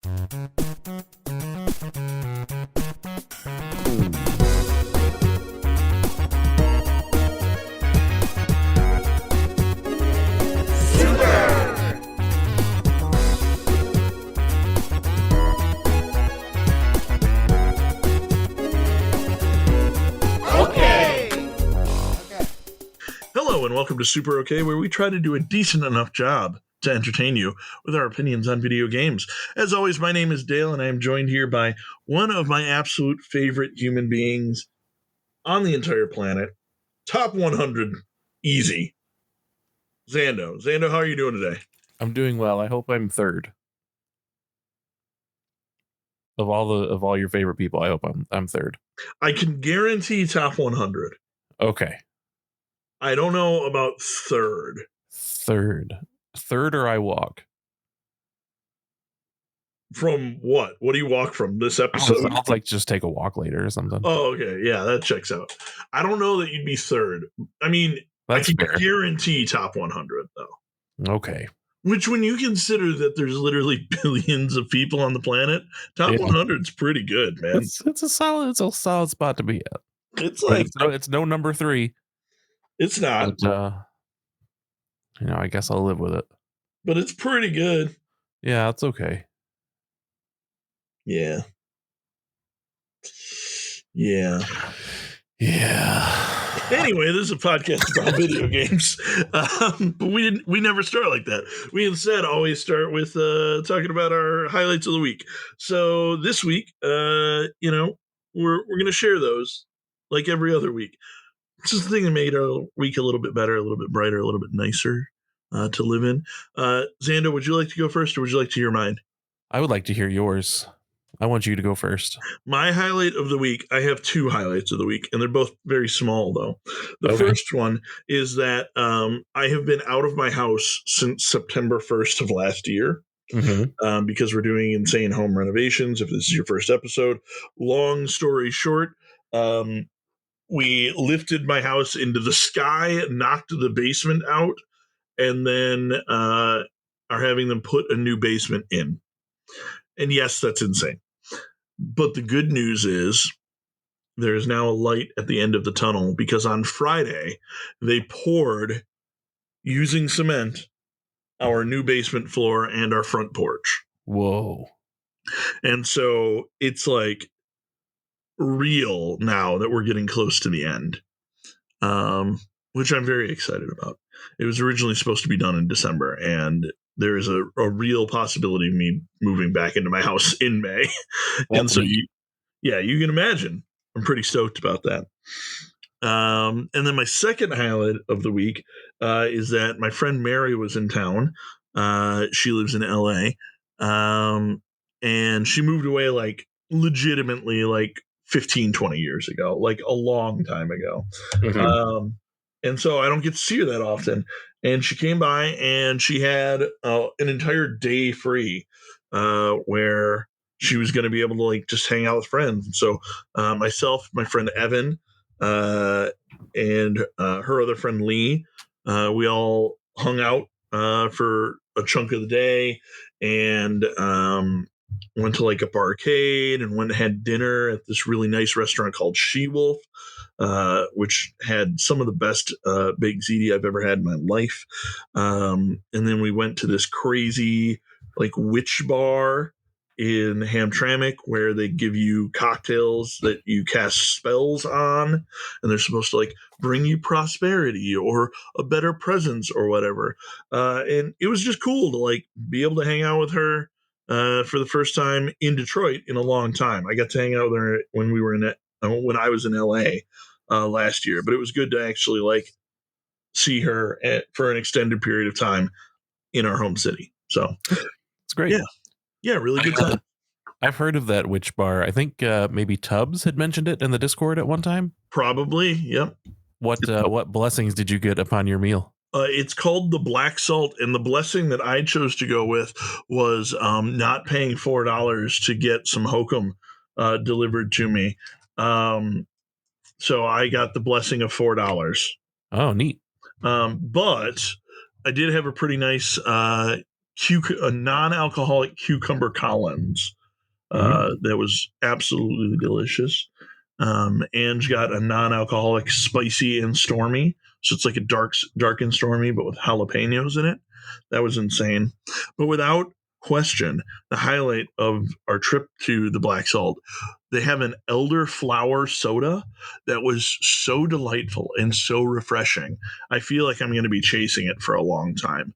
Hello and welcome to Super OK, where we try to do a decent enough job to entertain you with our opinions on video games. As always, my name is Dale, and I am joined here by one of my absolute favorite human beings on the entire planet. Top 100, easy. Zando. Zando, how are you doing today? I'm doing well. I hope I'm third. Of all your favorite people, I hope I'm third. I can guarantee top 100. Okay. I don't know about third. Third or I walk. From what? What do you walk from this episode? I'll like just take a walk later or something. Oh, okay. Yeah, that checks out. I don't know that you'd be third. I mean, That's I can fair. guarantee top 100, though. Okay. Which, when you consider that there's literally billions of people on the planet, top 100 is pretty good, man. It's a solid spot to be at. It's like it's no number 3. It's not. But, I guess I'll live with it. But it's pretty good. Yeah, it's okay. Yeah. Anyway, this is a podcast about video games, but we never start like that. We instead always start with talking about our highlights of the week. So this week, we're going to share those like every other week. This is the thing that made our week a little bit better, a little bit brighter, a little bit nicer to live in. Zando, would you like to go first, or would you like to hear mine? I would like to hear yours. I want you to go first. My highlight of the week, I have 2 highlights of the week, and they're both very small, though. The first one is that I have been out of my house since September 1st of last year, because we're doing insane home renovations. If this is your first episode, long story short, we lifted my house into the sky, knocked the basement out, and then are having them put a new basement in. And yes, that's insane. But the good news is there is now a light at the end of the tunnel, because on Friday they poured, using cement, our new basement floor and our front porch. Whoa. And so it's like real now that we're getting close to the end, which I'm very excited about. It was originally supposed to be done in December, and there is a real possibility of me moving back into my house in May. And so you can imagine I'm pretty stoked about that. And then my second highlight of the week is that my friend Mary was in town. She lives in LA. And she moved away like legitimately like 15, 20 years ago, like a long time ago. And so I don't get to see her that often. And she came by and she had an entire day free where she was going to be able to like just hang out with friends. And so myself, my friend Evan, and her other friend Lee, we all hung out for a chunk of the day, and went to like a barcade and went and had dinner at this really nice restaurant called She-Wolf, which had some of the best baked ziti I've ever had in my life. And then we went to this crazy like witch bar in Hamtramck, where they give you cocktails that you cast spells on, and they're supposed to like bring you prosperity or a better presence or whatever. And it was just cool to like be able to hang out with her for the first time in Detroit in a long time. I got to hang out with her when when I was in LA last year, but it was good to actually like see her for an extended period of time in our home city. So it's great. Yeah, really good time. I've heard of that witch bar. I think maybe Tubbs had mentioned it in the Discord at one time. Probably, yep. What blessings did you get upon your meal? It's called the Black Salt, and the blessing that I chose to go with was not paying $4 to get some hokum delivered to me. So I got the blessing of $4. Oh, neat. But I did have a pretty nice a non-alcoholic cucumber Collins. That was absolutely delicious. Ange got a non-alcoholic spicy and stormy. So it's like a dark and stormy, but with jalapenos in it. That was insane. But without question, the highlight of our trip to the Black Salt, they have an elderflower soda that was so delightful and so refreshing. I feel like I'm going to be chasing it for a long time.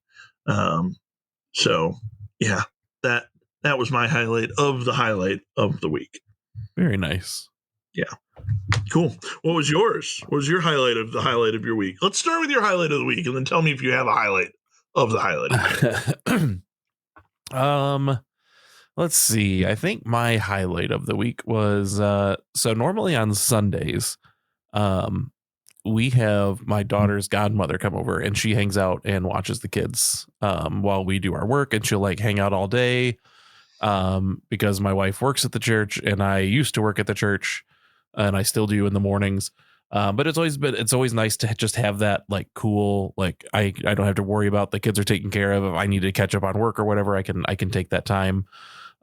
So yeah, that that was my highlight of the week. Very nice. Yeah. Cool. What was yours? What was your highlight of your week? Let's start with your highlight of the week and then tell me if you have a highlight of the highlight of the week. Let's see. I think my highlight of the week was so normally on Sundays, we have my daughter's godmother come over and she hangs out and watches the kids while we do our work, and she'll like hang out all day because my wife works at the church and I used to work at the church and I still do in the mornings. But it's always nice to just have that like cool, like I don't have to worry about the kids are taken care of. If I need to catch up on work or whatever, I can take that time.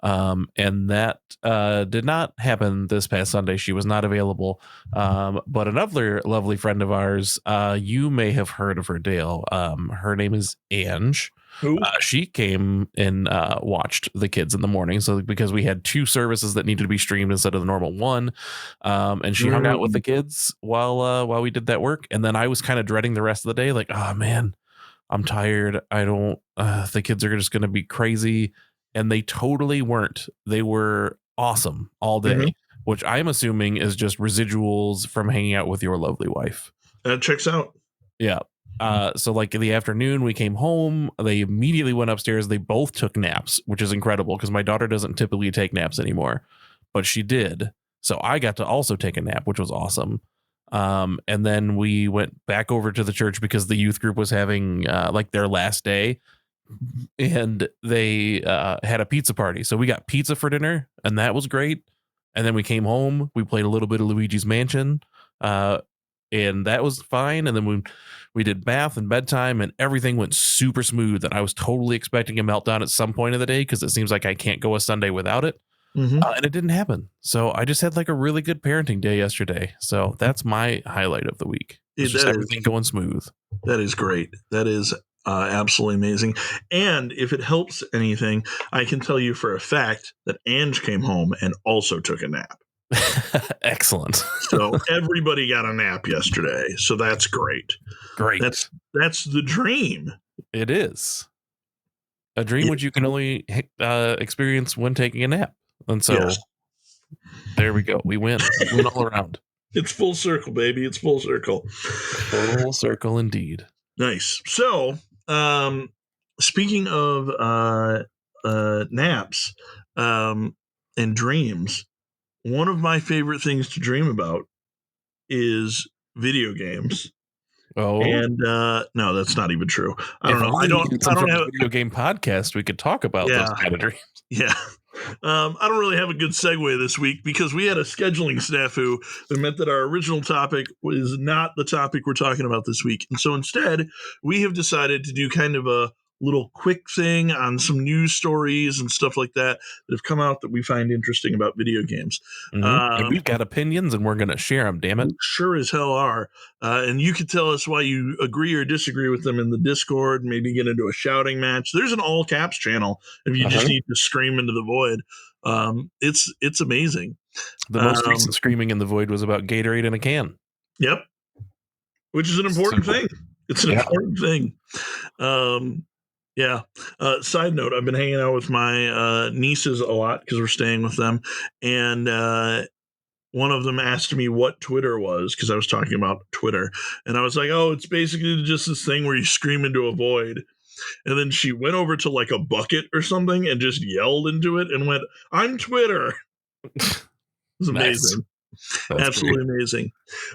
And that did not happen this past Sunday. She was not available. But another lovely friend of ours, you may have heard of her, Dale. Her name is Ange. Who? She came and watched the kids in the morning. So because we had two services that needed to be streamed instead of the normal one, and she hung out with the kids while we did that work. And then I was kind of dreading the rest of the day, like, oh man, I'm tired. I don't. The kids are just going to be crazy, and they totally weren't. They were awesome all day, which I'm assuming is just residuals from hanging out with your lovely wife. That checks out. Yeah. So like in the afternoon, we came home. They immediately went upstairs. They both took naps, which is incredible because my daughter doesn't typically take naps anymore, but she did. So I got to also take a nap, which was awesome. And then we went back over to the church because the youth group was having like their last day, and they had a pizza party. So we got pizza for dinner, and that was great. And then we came home. We played a little bit of Luigi's Mansion, and that was fine. And then we did bath and bedtime, and everything went super smooth. And I was totally expecting a meltdown at some point of the day because it seems like I can't go a Sunday without it. And it didn't happen. So I just had like a really good parenting day yesterday. So that's my highlight of the week. It's just everything going smooth. That is great. That is absolutely amazing. And if it helps anything, I can tell you for a fact that Ange came home and also took a nap. Excellent. So everybody got a nap yesterday. So that's great. Great. That's the dream. It is a dream which you can only experience when taking a nap. And so there we go. We win all around. It's full circle, baby. It's full circle. Full circle indeed. Nice. So, speaking of naps and dreams, one of my favorite things to dream about is video games. Oh, and no, that's not even true. I don't know. I don't have a video game podcast. We could talk about those kind of dreams. Yeah. I don't really have a good segue this week because we had a scheduling snafu that meant that our original topic was not the topic we're talking about this week. And so instead, we have decided to do kind of a little quick thing on some news stories and stuff like that have come out that we find interesting about video games. And we've got opinions and we're going to share them, damn it. Sure as hell are. And you can tell us why you agree or disagree with them in the Discord, maybe get into a shouting match. There's an all caps channel if you just need to scream into the void. It's amazing. The most recent screaming in the void was about Gatorade in a can. Yep. Which is an important thing. It's an important thing. Yeah. Side note, I've been hanging out with my nieces a lot because we're staying with them. And one of them asked me what Twitter was because I was talking about Twitter. And I was like, oh, it's basically just this thing where you scream into a void. And then she went over to like a bucket or something and just yelled into it and went, I'm Twitter. It was amazing. That's absolutely great. Amazing.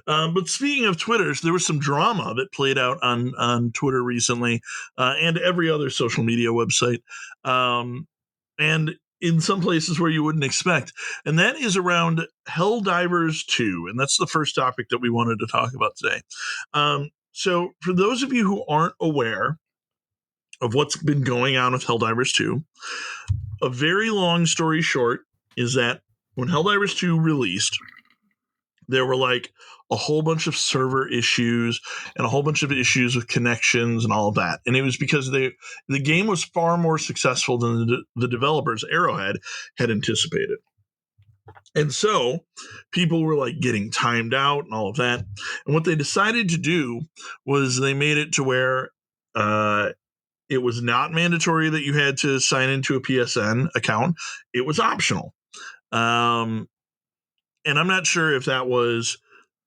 But speaking of Twitters, there was some drama that played out on Twitter recently and every other social media website. And in some places where you wouldn't expect. And that is around Helldivers 2. And that's the first topic that we wanted to talk about today. So for those of you who aren't aware of what's been going on with Helldivers 2. A very long story short is that when Helldivers 2 released, there were like a whole bunch of server issues and a whole bunch of issues with connections and all of that. And it was because the game was far more successful than the developers, Arrowhead, had anticipated. And so people were like getting timed out and all of that. And what they decided to do was they made it to where it was not mandatory that you had to sign into a PSN account. It was optional. And I'm not sure if that was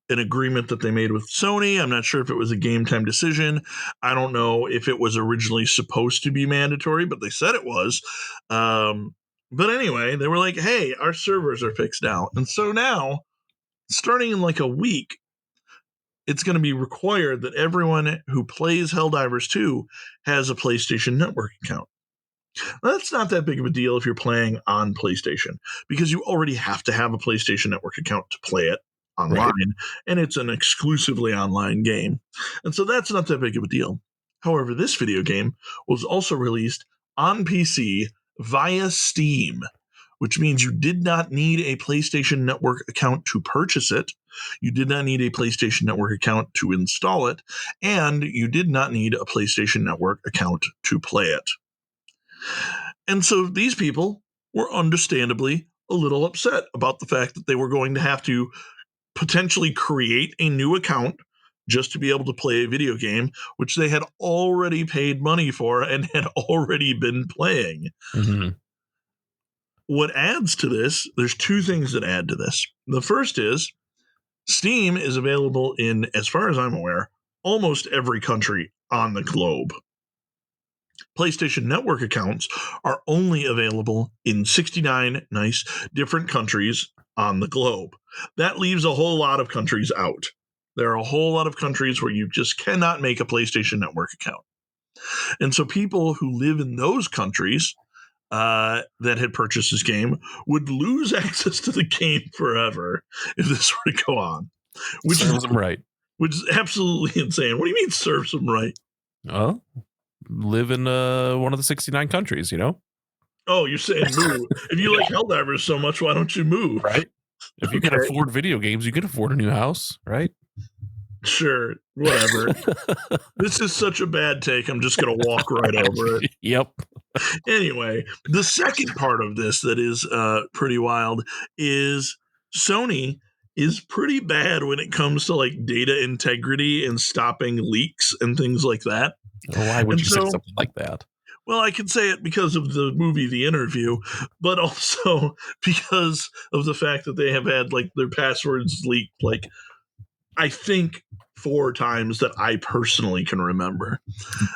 an agreement that they made with Sony. I'm not sure if it was a game time decision. I don't know if it was originally supposed to be mandatory, but they said it was. But anyway, they were like, hey, our servers are fixed now. And so now, starting in like a week, it's going to be required that everyone who plays Helldivers 2 has a PlayStation Network account. That's not that big of a deal if you're playing on PlayStation, because you already have to have a PlayStation Network account to play it online, right. And it's an exclusively online game. And so that's not that big of a deal. However, this video game was also released on PC via Steam, which means you did not need a PlayStation Network account to purchase it. You did not need a PlayStation Network account to install it, and you did not need a PlayStation Network account to play it. And so these people were understandably a little upset about the fact that they were going to have to potentially create a new account just to be able to play a video game, which they had already paid money for and had already been playing. Mm-hmm. What adds to this, there's two things that add to this. The first is Steam is available in, as far as I'm aware, almost every country on the globe. PlayStation Network accounts are only available in 69 nice different countries on the globe. That leaves a whole lot of countries out. There are a whole lot of countries where you just cannot make a PlayStation Network account. And so people who live in those countries that had purchased this game would lose access to the game forever if this were to go on. Which serves them right. Which is absolutely insane. What do you mean serves them right? Well, live in one of the 69 countries, you know? Oh, you're saying move. If you like Helldivers so much, why don't you move? Right. If you can afford video games, you can afford a new house, right? Sure, whatever. This is such a bad take. I'm just going to walk right over it. Yep. Anyway, the second part of this that is pretty wild is Sony is pretty bad when it comes to like data integrity and stopping leaks and things like that. Why would you say something like that? Well, I can say it because of the movie The Interview, but also because of the fact that they have had like their passwords leaked, like I think 4 times that I personally can rember.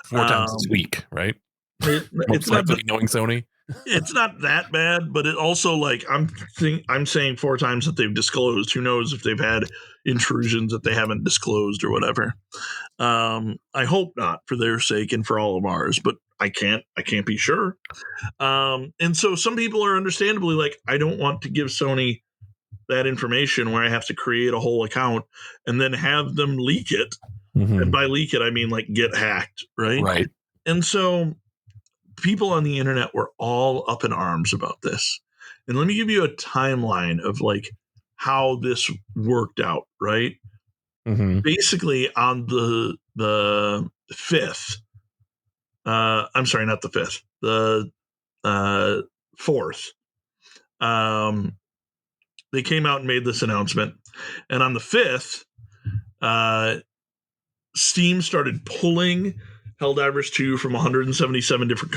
4 times this week, right? It's not knowing Sony. It's not that bad, but it also like I'm saying 4 times that they've disclosed. Who knows if they've had intrusions that they haven't disclosed or whatever. I hope not, for their sake and for all of ours, but I can't be sure. And so some people are understandably like, I don't want to give Sony that information where I have to create a whole account and then have them leak it. Mm-hmm. And by leak it, I mean like get hacked, right? Right. And so people on the internet were all up in arms about this. And let me give you a timeline of like how this worked out, right? Mm-hmm. Basically on the 5th, I'm sorry, not the 5th, the 4th, they came out and made this announcement. And on the 5th, Steam started pulling Helldivers 2 from 177 different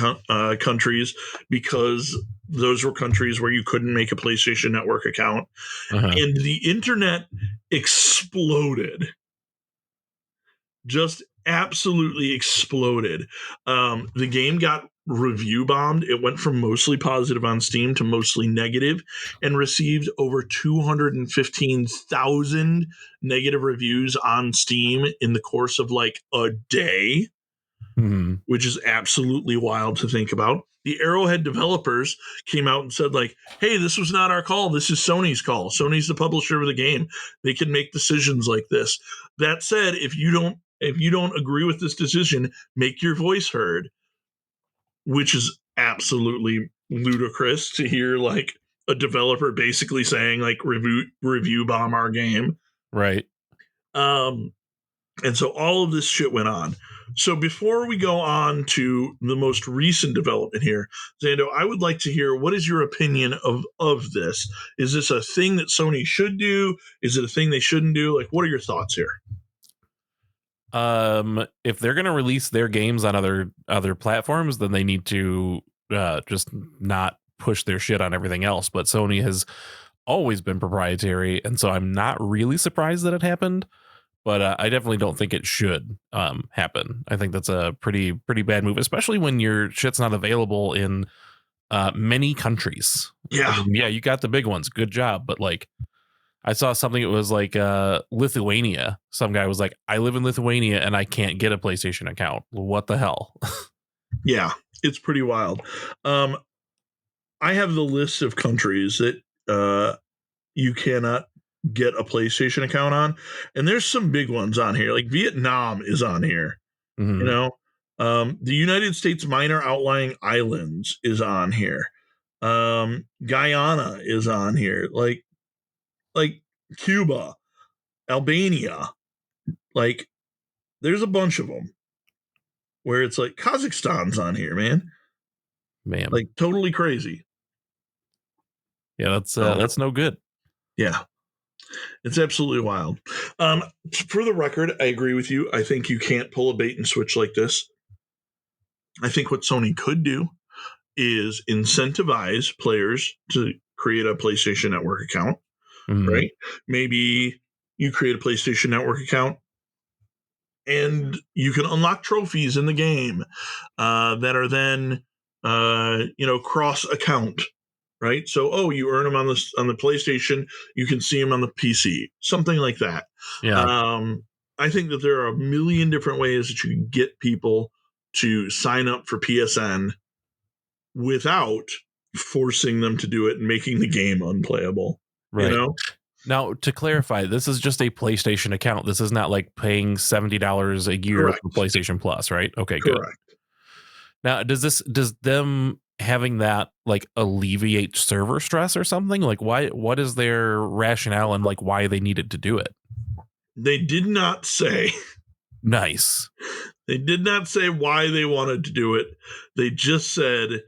countries because those were countries where you couldn't make a PlayStation Network account. Uh-huh. And the internet exploded. Just absolutely exploded. The game got review bombed. It went from mostly positive on Steam to mostly negative and received over 215,000 negative reviews on Steam in the course of like a day. Mm-hmm. Which is absolutely wild to think about. The Arrowhead developers came out and said like, hey, this was not our call. This is Sony's call. Sony's the publisher of the game. They can make decisions like this. That said, if you don't agree with this decision, make your voice heard. which is absolutely ludicrous to hear like a developer basically saying like review bomb our game. Right. Um, and so all of this shit went on. So before we go on to the most recent development here, Zando, I would like to hear what is your opinion of this? Is this a thing that Sony should do? Is it a thing they shouldn't do? Like, what are your thoughts here? If they're gonna release their games on other platforms, then they need to just not push their shit on everything else. But Sony has always been proprietary, and so I'm not really surprised that it happened. But I definitely don't think it should happen. I think that's a pretty bad move, especially when your shit's not available in many countries. I Yeah, mean, yeah, you got the big ones, good job, but like I saw something. It was like Lithuania. Some guy was like, "I live in Lithuania and I can't get a PlayStation account. What the hell?" yeah, it's pretty wild. Um, I have the list of countries that you cannot get a PlayStation account on, and there's some big ones on here. Like Vietnam is on here. You Mhm. know, the United States minor outlying islands is on here. Guyana is on here. Like Cuba, Albania. Like there's a bunch of them where it's like Kazakhstan's on here, man. Man, Like totally crazy. yeah, So that's no good. yeah, it's absolutely wild. For the record, I agree with you. I think you can't pull a bait and switch like this. I think what Sony could do is incentivize players to create a PlayStation Network account, Mhm. right? Maybe you create a PlayStation Network account and you can unlock trophies in the game that are then, cross account, right? So, oh, you earn them on the PlayStation, you can see them on the PC, something like that. Yeah, Um, I think that there are a million different ways that you can get people to sign up for PSN without forcing them to do it and making the game unplayable. You right. know? Now, to clarify, this is just a PlayStation account. This is not like paying $70 a year for Correct. PlayStation Plus, right? Okay, good. Correct. Now, does them having that like alleviate server stress or something? Like what is their rationale and like why they needed to do it? They did not say Nice. they did not say why they wanted to do it. They just said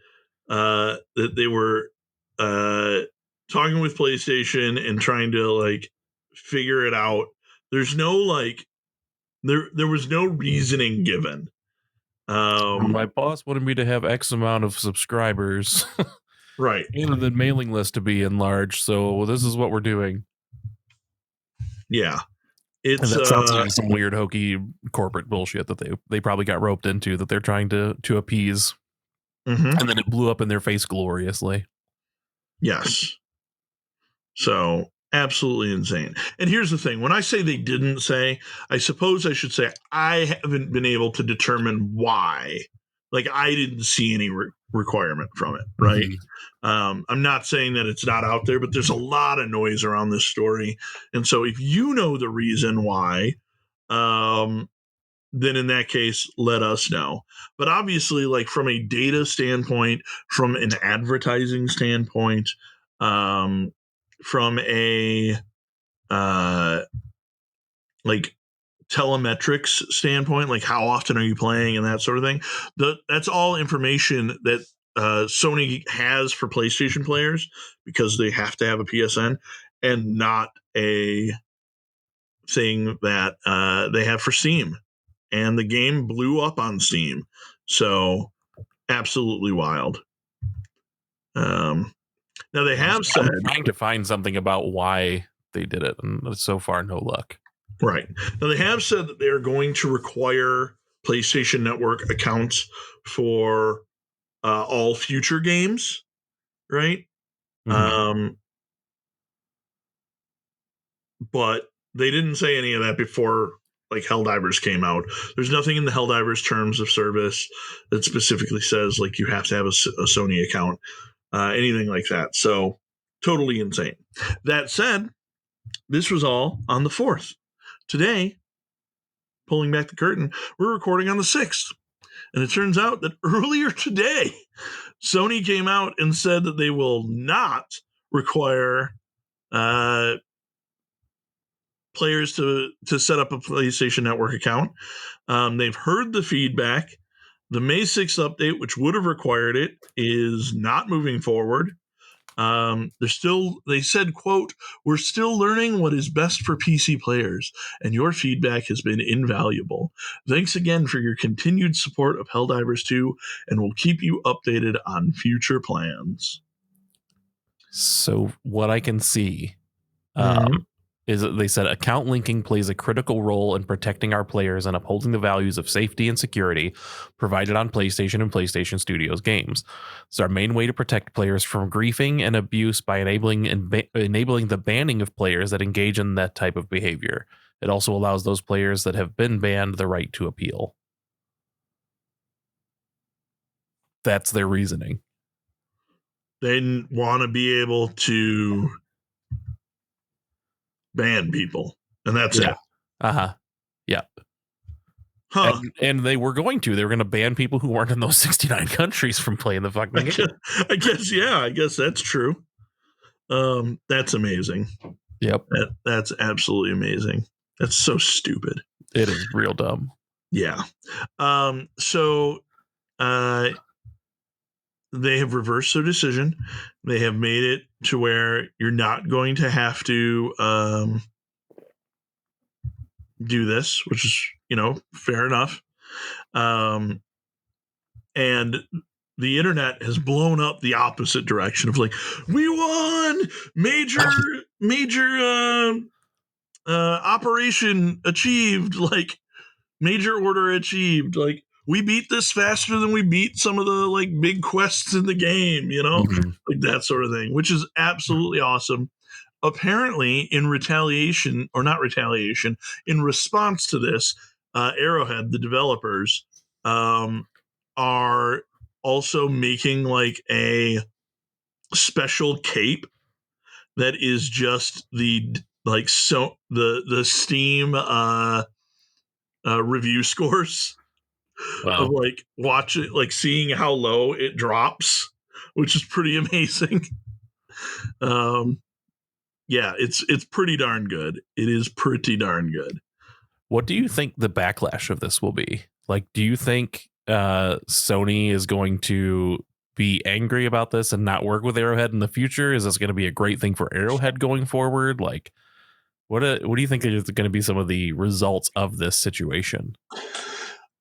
that they were uh, talking with PlayStation and trying to like figure it out. There's no like there was no reasoning given. My boss wanted me to have X amount of subscribers Right. and the mailing list to be enlarged. So this is what we're doing. Yeah. And It's that sounds like some weird hokey corporate bullshit that they probably got roped into that they're trying to appease. mhm. And then it blew up in their face gloriously. Yes. So absolutely insane. And here's the thing: when I say they didn't say, I suppose I should say I haven't been able to determine why. Like I didn't see any requirement from it, right? Mhm. I'm not saying that it's not out there, but there's a lot of noise around this story, and so if you know the reason why, um, then in that case, let us know. But obviously, like from a data standpoint, from an advertising standpoint, um, from a uh, like telemetrics standpoint, like how often are you playing and that sort of thing, that's all information that Sony has for PlayStation players because they have to have a PSN and not a thing that they have for Steam. And the game blew up on Steam. So absolutely wild. Um, Now they have said, I'm trying to find something about why they did it, and so far, no luck. right. Now they have said that they're going to require PlayStation Network accounts for all future games, right? Mhm. Um, but they didn't say any of that before like Helldivers came out. There's nothing in the Helldivers terms of service that specifically says like you have to have a Sony account, anything like that. So totally insane. That said, this was all on the 4th. Today, pulling back the curtain, we're recording on the 6th. And it turns out that earlier today, Sony came out and said that they will not require players to set up a PlayStation Network account. They've heard the feedback. The May 6th update, which would have required it, is not moving forward. They said, quote, "We're still learning what is best for PC players, and your feedback has been invaluable. Thanks again for your continued support of Helldivers 2, and we'll keep you updated on future plans." So what I can see Mm-hmm. is that they said account linking plays a critical role in protecting our players and upholding the values of safety and security provided on PlayStation and PlayStation Studios games. It's our main way to protect players from griefing and abuse by enabling the banning of players that engage in that type of behavior. It also allows those players that have been banned the right to appeal. That's their reasoning. They want to be able to ban people, and that's it. Uh-huh. Yeah. Huh. And they were going to ban people who weren't in those 69 countries from playing the fucking game. I guess that's true. That's amazing. Yep. That's absolutely amazing. That's so stupid. It is real dumb. Yeah. So they have reversed their decision. They have made it to where you're not going to have to do this, which is, fair enough. And the internet has blown up the opposite direction of like, we won, major operation achieved, like major order achieved, like we beat this faster than we beat some of the like big quests in the game, Mm-hmm. like that sort of thing, which is absolutely awesome. Apparently, in retaliation, or not retaliation, in response to this, Arrowhead, the developers, are also making like a special cape that is just the Steam review scores of Wow. like watching, like seeing how low it drops, which is pretty amazing. Yeah, it's pretty darn good. It is pretty darn good. What do you think the backlash of this will be? Like, do you think Sony is going to be angry about this and not work with Arrowhead in the future? Is this going to be a great thing for Arrowhead going forward? Like, what do you think is going to be some of the results of this situation?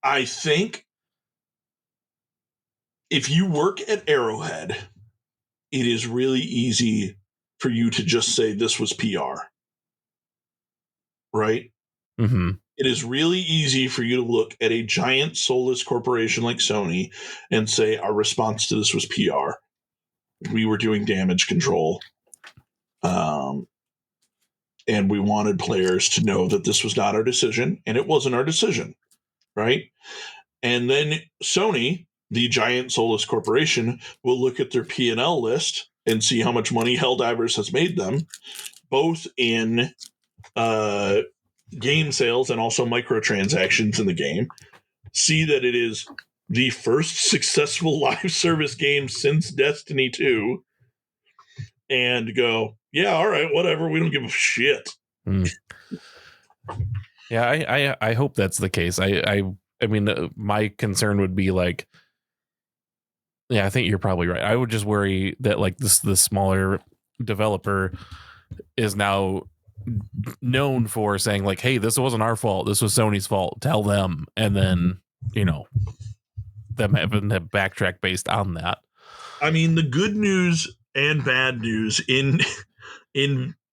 I think if you work at Arrowhead, it is really easy for you to just say this was PR, right? Mm-hmm. It is really easy for you to look at a giant soulless corporation like Sony and say our response to this was PR. We were doing damage control. And we wanted players to know that this was not our decision, and it wasn't our decision, right? And then Sony, the giant soulless corporation, will look at their P&L list and see how much money Helldivers has made them, both in game sales and also microtransactions in the game, see that it is the first successful live service game since Destiny 2, and go, yeah, all right, whatever, we don't give a shit. Mm. Yeah, I hope that's the case. I mean, my concern would be like, yeah, I think you're probably right. I would just worry that like this smaller developer is now known for saying like, hey, this wasn't our fault, this was Sony's fault, tell them, and then them having to backtrack based on that. I mean, the good news and bad news in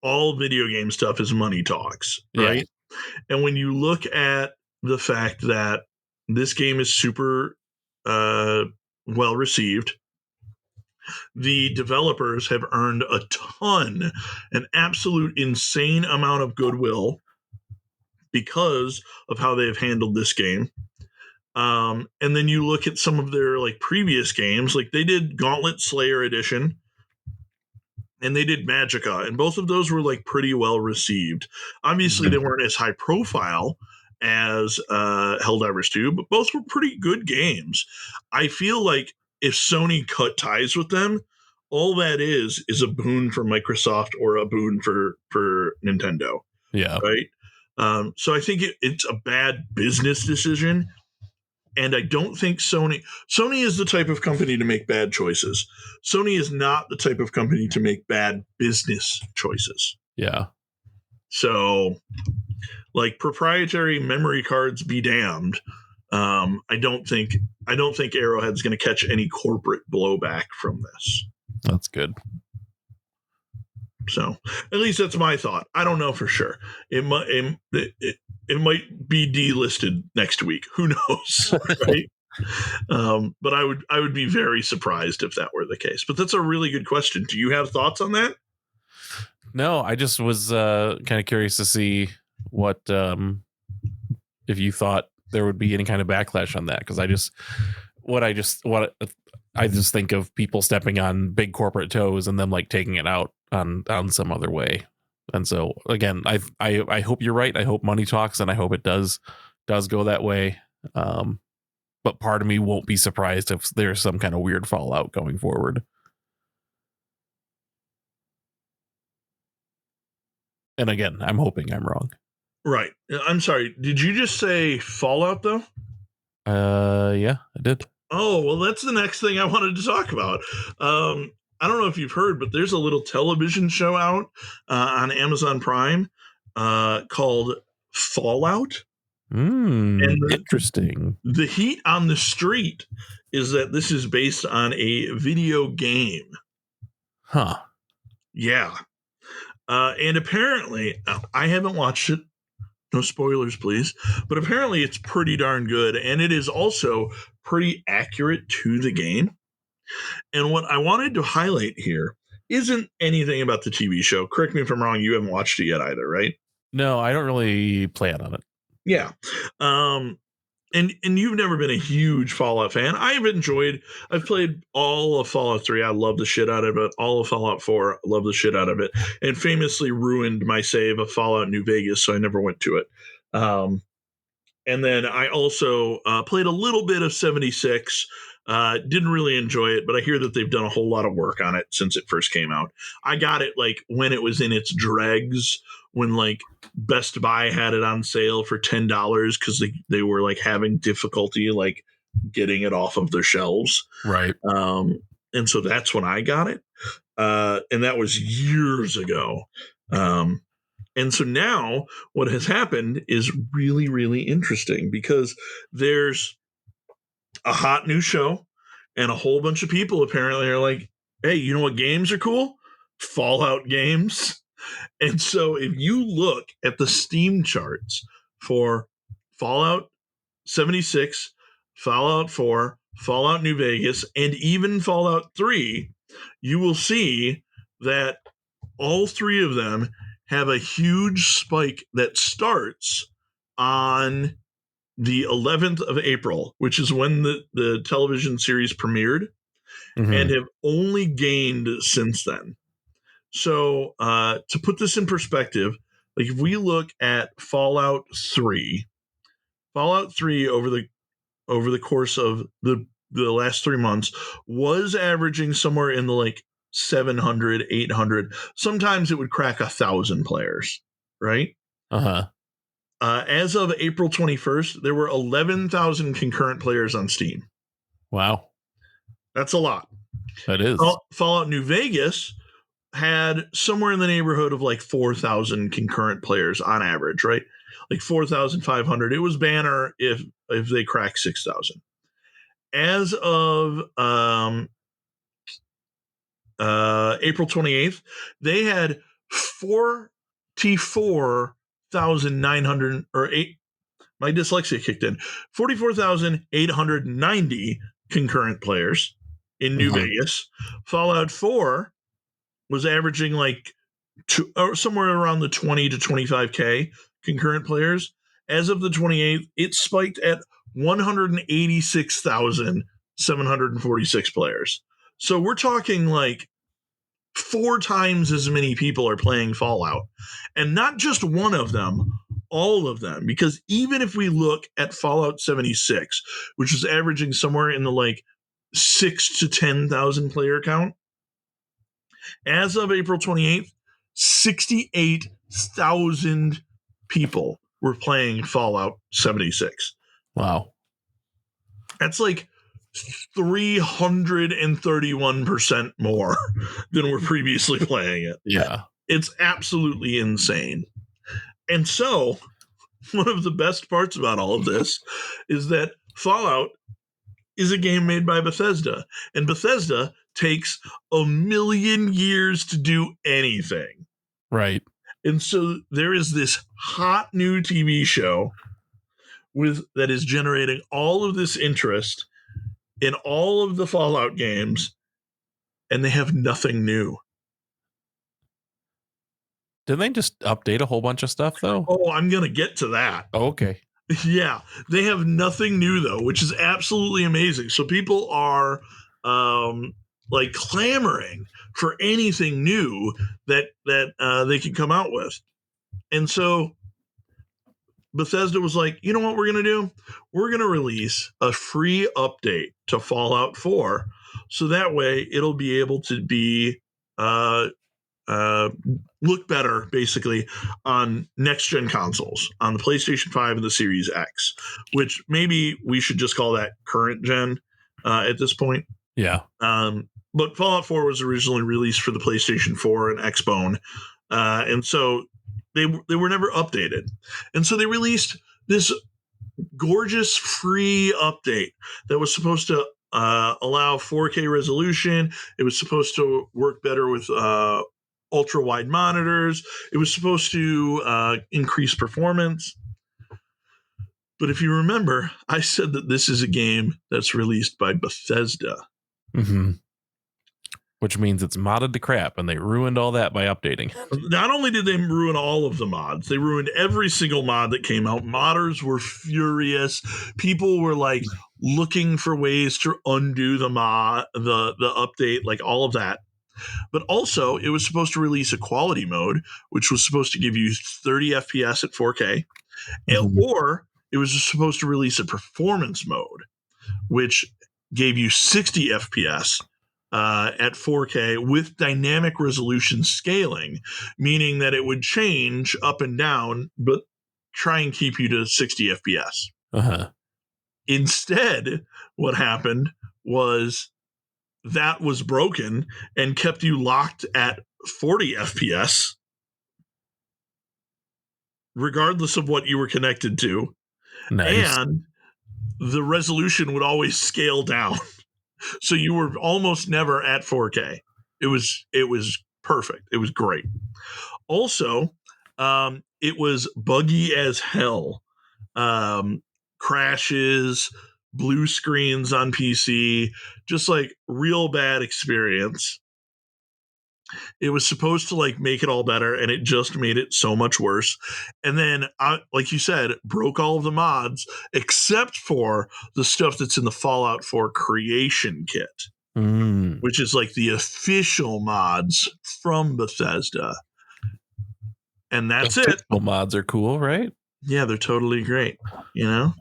all video game stuff is money talks, right? Yeah. And when you look at the fact that this game is super well received, the developers have earned a ton, an absolute insane amount of goodwill because of how they have handled this game. And then you look at some of their like previous games, like they did Gauntlet Slayer Edition and they did Magicka, and both of those were like pretty well received. Obviously, they weren't as high profile as Helldivers 2, but both were pretty good games. I feel like if Sony cut ties with them, all that is a boon for Microsoft or a boon for Nintendo, Yeah. right? So I think it's a bad business decision, and I don't think Sony is the type of company to make bad choices. Sony is not the type of company to make bad business choices. Yeah. So, like, proprietary memory cards be damned. I don't think Arrowhead's going to catch any corporate blowback from this. That's good. So, at least that's my thought. I don't know for sure. It might be delisted next week. Who knows, right? But I would be very surprised if that were the case. But that's a really good question. Do you have thoughts on that? No, I just was kind of curious to see what if you thought there would be any kind of backlash on that, because I just think of people stepping on big corporate toes and then like taking it out on some other way. And so again, I hope you're right. I hope money talks, and I hope it does go that way. But part of me won't be surprised if there's some kind of weird fallout going forward. And again, I'm hoping I'm wrong. Right. I'm sorry. Did you just say Fallout though? Yeah, I did. Oh, well, that's the next thing I wanted to talk about. I don't know if you've heard, but there's a little television show out on Amazon Prime called Fallout. Interesting. The heat on the street is that this is based on a video game. Huh. Yeah. And apparently, I haven't watched it. No spoilers, please. But apparently it's pretty darn good. And it is also pretty accurate to the game. And what I wanted to highlight here isn't anything about the TV show. Correct me if I'm wrong. You haven't watched it yet either, right? No, I don't really plan on it. Yeah. And you've never been a huge Fallout fan. I've played all of Fallout 3. I love the shit out of it. All of Fallout 4, I love the shit out of it. And famously ruined my save of Fallout New Vegas, so I never went to it. And then I also played a little bit of 76. Didn't really enjoy it, but I hear that they've done a whole lot of work on it since it first came out. I got it like when it was in its dregs, when like Best Buy had it on sale for $10 because they were like having difficulty like getting it off of their shelves. Right. And so that's when I got it. And that was years ago. And so now what has happened is really, really interesting because there's a hot new show and a whole bunch of people apparently are like, hey, you know what games are cool? Fallout games. And so if you look at the Steam charts for Fallout 76, Fallout 4, Fallout New Vegas, and even Fallout 3, you will see that all three of them have a huge spike that starts on the 11th of April, which is when the television series premiered, and have only gained since then. So to put this in perspective, like if we look at Fallout 3 over the course of the last 3 months was averaging somewhere in the like 700, 800. Sometimes it would crack 1,000 players, right? As of April 21st, there were 11,000 concurrent players on Steam. Wow. That's a lot. That is. Fallout New Vegas had somewhere in the neighborhood of like 4,000 concurrent players on average, right? Like 4,500. It was banner if they cracked 6,000. As of April 28th, they had 44,900 or 8. My dyslexia kicked in. 44,890 concurrent players in New Vegas. Fallout 4 was averaging like somewhere around the 20 to 25K concurrent players. As of the 28th, it spiked at 186,746 players. So we're talking like 4 times as many people are playing Fallout. And not just one of them, all of them, because even if we look at Fallout 76, which is averaging somewhere in the like 6 to 10,000 player count, as of April 28th, 68,000 people were playing Fallout 76. Wow. That's like 331% more than were previously playing it. Yeah. It's absolutely insane. And so, one of the best parts about all of this is that Fallout is a game made by Bethesda, and Bethesda takes a million years to do anything. Right. And so there is this hot new TV show that is generating all of this interest in all of the Fallout games, and they have nothing new. Didn't they just update a whole bunch of stuff though? Oh, I'm going to get to that. Oh, okay. Yeah, they have nothing new though, which is absolutely amazing. So people are like clamoring for anything new that they can come out with. And so Bethesda was like, you know what we're going to do? We're going to release a free update to Fallout 4. So that way it'll be able to be look better basically on next gen consoles, on the PlayStation 5 and the Series X, which maybe we should just call that current gen at this point. Yeah. But Fallout 4 was originally released for the PlayStation 4 and Xbone. And so they were never updated. And so they released this gorgeous free update that was supposed to allow 4K resolution. It was supposed to work better with ultra wide monitors. It was supposed to increase performance. But if you remember, I said that this is a game that's released by Bethesda. Mm-hmm. Which means it's modded to crap, and they ruined all that by updating. Not only did they ruin all of the mods, they ruined every single mod that came out. Modders were furious. People were like looking for ways to undo the update, like all of that. But also, it was supposed to release a quality mode, which was supposed to give you 30 FPS at 4K, or it was supposed to release a performance mode, which gave you 60 FPS at 4K with dynamic resolution scaling, meaning that it would change up and down, but try and keep you to 60 FPS. Uh-huh. Instead, what happened was that was broken and kept you locked at 40 FPS, regardless of what you were connected to. Nice. And the resolution would always scale down. So you were almost never at 4K. It was perfect. It was great. Also, it was buggy as hell. Crashes, blue screens on PC, just like real bad experience. It was supposed to like make it all better, and it just made it so much worse. And then, like you said, broke all of the mods except for the stuff that's in the Fallout 4 creation kit, which is like the official mods from Bethesda. And that's it. Well, mods are cool, right? Yeah, they're totally great. You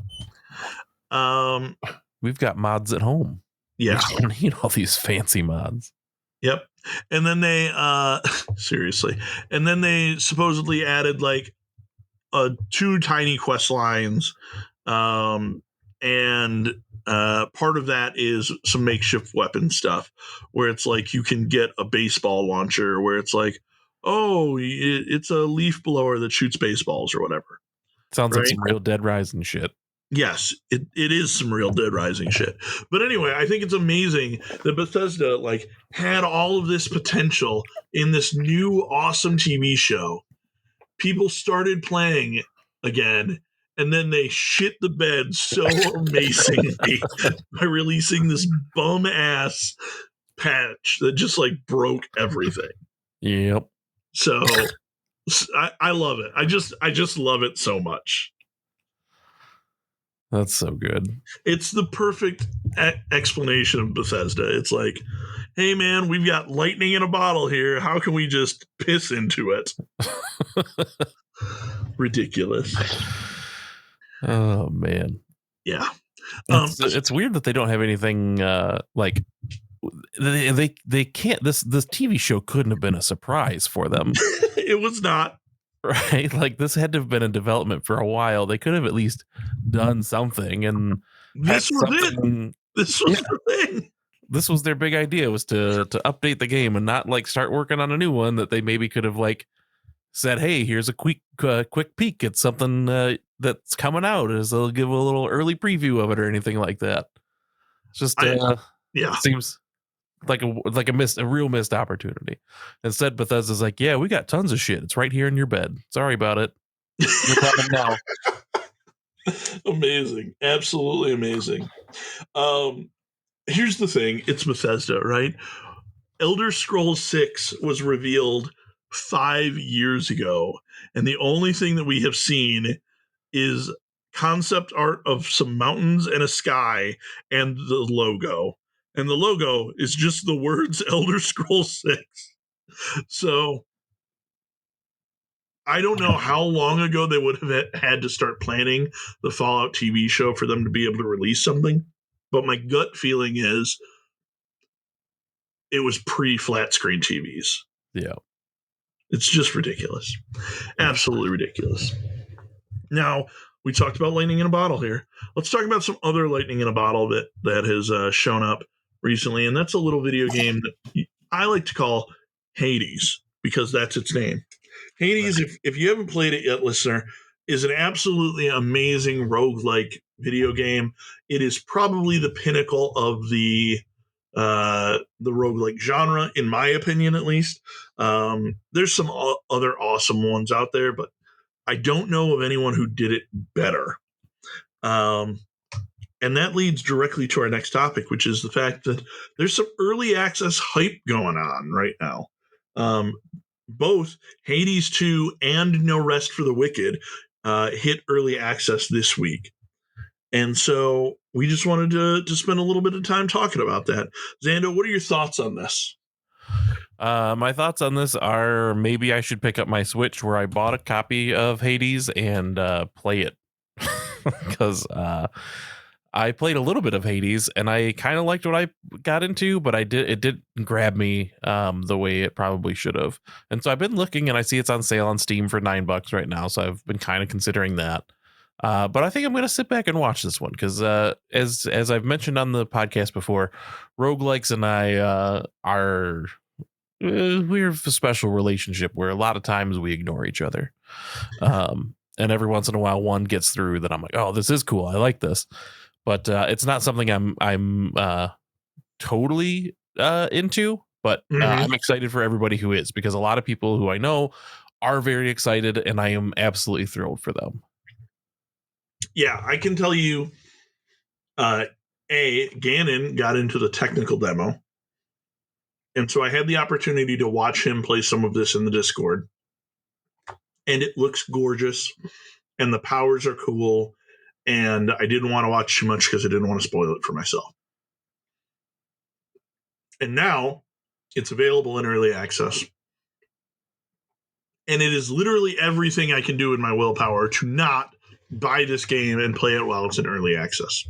know, we've got mods at home. Yeah, we don't need all these fancy mods. Yep. And then they seriously. And then they supposedly added like 2 tiny quest lines. And part of that is some makeshift weapon stuff where it's like you can get a baseball launcher where it's like, oh, it's a leaf blower that shoots baseballs or whatever. Sounds like some real Dead Rising shit. Yes, it is some real Dead Rising shit. But anyway, I think it's amazing that Bethesda like had all of this potential in this new awesome TV show. People started playing again, and then they shit the bed so amazingly by releasing this bum ass patch that just like broke everything. Yep. So I love it. I just love it so much. That's so good. It's the perfect explanation of Bethesda. It's like, hey man, we've got lightning in a bottle here. How can we just piss into it? Ridiculous. Oh man. Yeah. It's weird that they don't have anything like they can't this TV show couldn't have been a surprise for them. It was not. Right? Like this had to have been in development for a while. They could have at least done something and had This was something. it. This was the thing. This was their big idea, was to update the game and not like start working on a new one that they maybe could have like said, hey, here's a quick peek at something that's coming out, as they'll give a little early preview of it or anything like that. It's just yeah, it seems like a real missed opportunity. Instead, Bethesda's like, yeah, we got tons of shit. It's right here in your bed. Sorry about it. You're coming now. Amazing, absolutely amazing. Here's the thing: it's Bethesda, right? Elder Scrolls 6 was revealed 5 years ago, and the only thing that we have seen is concept art of some mountains and a sky and the logo. And the logo is just the words Elder Scrolls 6. So I don't know how long ago they would have had to start planning the Fallout TV show for them to be able to release something. But my gut feeling is it was pre flat screen TVs. Yeah. It's just ridiculous. Absolutely ridiculous. Now, we talked about lightning in a bottle here. Let's talk about some other lightning in a bottle that has shown up recently, and that's a little video game that I like to call Hades, because that's its name. Hades, if you haven't played it yet, listener, is an absolutely amazing roguelike video game. It is probably the pinnacle of the roguelike genre, in my opinion, at least. There's some other awesome ones out there, but I don't know of anyone who did it better. And that leads directly to our next topic, which is the fact that there's some early access hype going on right now. Both Hades 2 and No Rest for the Wicked hit early access this week. And so we just wanted to spend a little bit of time talking about that. Xando, what are your thoughts on this? My thoughts on this are maybe I should pick up my Switch, where I bought a copy of Hades, and play it. Because I played a little bit of Hades and I kind of liked what I got into, but it didn't grab me the way it probably should have. And so I've been looking, and I see it's on sale on Steam for $9 right now. So I've been kind of considering that. But I think I'm going to sit back and watch this one, because as I've mentioned on the podcast before, roguelikes and I we have a special relationship where a lot of times we ignore each other. And every once in a while one gets through that I'm like, oh, this is cool, I like this. But it's not something I'm totally into. But I'm excited for everybody who is, because a lot of people who I know are very excited, and I am absolutely thrilled for them. Yeah, I can tell you, Gannon got into the technical demo. And so I had the opportunity to watch him play some of this in the Discord. And it looks gorgeous, and the powers are cool. And I didn't want to watch too much because I didn't want to spoil it for myself. And now it's available in early access. And it is literally everything I can do in my willpower to not buy this game and play it while it's in early access.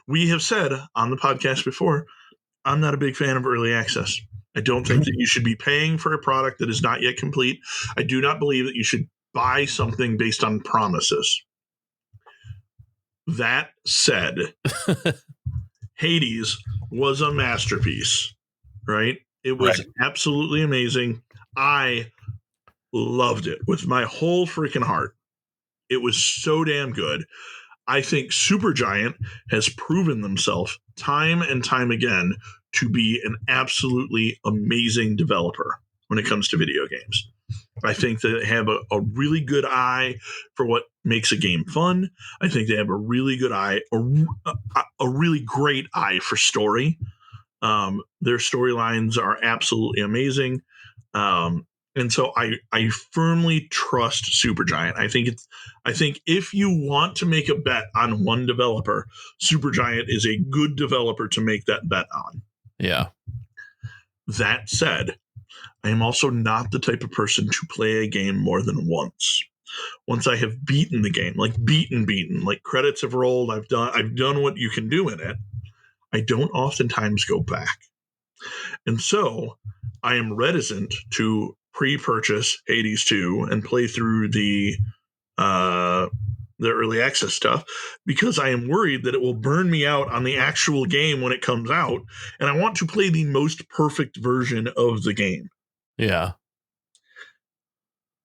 We have said on the podcast before, I'm not a big fan of early access. I don't think that you should be paying for a product that is not yet complete. I do not believe that you should buy something based on promises. That said, Hades was a masterpiece, right? It was absolutely amazing. I loved it with my whole freaking heart. It was so damn good. I think Supergiant has proven themselves time and time again to be an absolutely amazing developer when it comes to video games. I think they have a really good eye for what makes a game fun. I think they have a really good eye, a really great eye for story. Their storylines are absolutely amazing. And so I firmly trust Supergiant. I think if you want to make a bet on one developer, Supergiant is a good developer to make that bet on. Yeah. That said, I am also not the type of person to play a game more than once. Once I have beaten the game, like beaten, like credits have rolled, I've done what you can do in it, I don't oftentimes go back. And so I am reticent to pre-purchase Hades 2 and play through the early access stuff because I am worried that it will burn me out on the actual game when it comes out, and I want to play the most perfect version of the game. Yeah.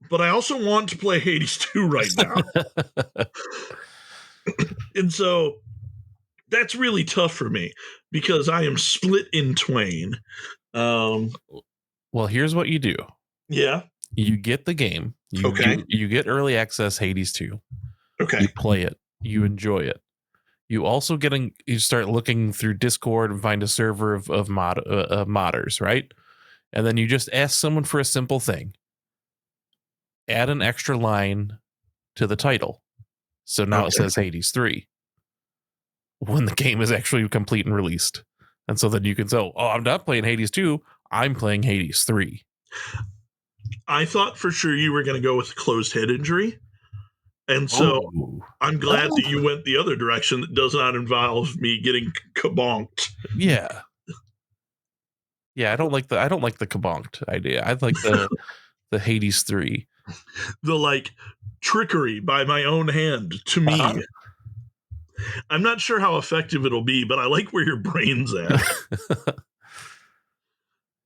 But I also want to play Hades 2 right now. And so that's really tough for me because I am split in twain. Well, here's what you do. Yeah. You get the game. You get early access Hades 2. Okay. You play it. You enjoy it. You also you start looking through Discord and find a server of modders, right? And then you just ask someone for a simple thing. Add an extra line to the title. So now it says Hades 3 when the game is actually complete and released. And so then you can say, oh, I'm not playing Hades 2. I'm playing Hades 3. I thought for sure you were going to go with closed head injury. And so I'm glad that you went the other direction that does not involve me getting kabonked. Yeah. Yeah, I don't like the kabonked idea. I'd like the Hades 3. The like trickery by my own hand to me. Uh-huh. I'm not sure how effective it'll be, but I like where your brain's at.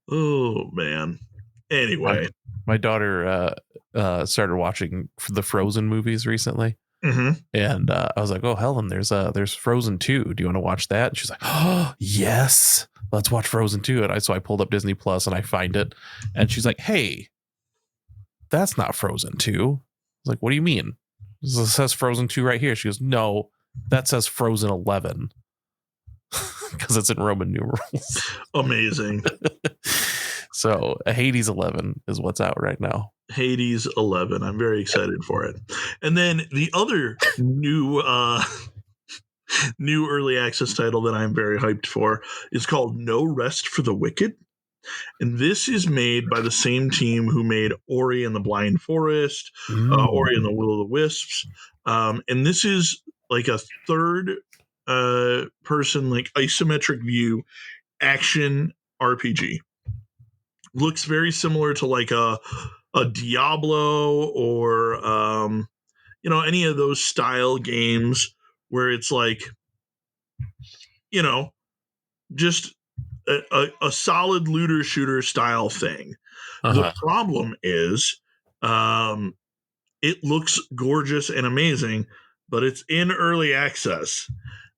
Oh man. Anyway, my daughter started watching the Frozen movies recently, and I was like, "Oh, Helen, there's Frozen 2. Do you want to watch that?" And she's like, "Oh, yes, let's watch Frozen 2." And so I pulled up Disney Plus and I find it, and she's like, "Hey, that's not Frozen 2." I was like, "What do you mean? It says Frozen 2 right here." She goes, "No, that says Frozen 11." Because it's in Roman numerals. Amazing. So Hades 11 is what's out right now. Hades 11. I'm very excited for it. And then the other new early access title that I'm very hyped for is called No Rest for the Wicked. And this is made by the same team who made Ori and the Blind Forest, Ori and the Will of the Wisps. And this is like a third person, like isometric view action RPG. Looks very similar to like a Diablo or any of those style games where it's like just a solid looter shooter style thing. The problem is it looks gorgeous and amazing, but it's in early access.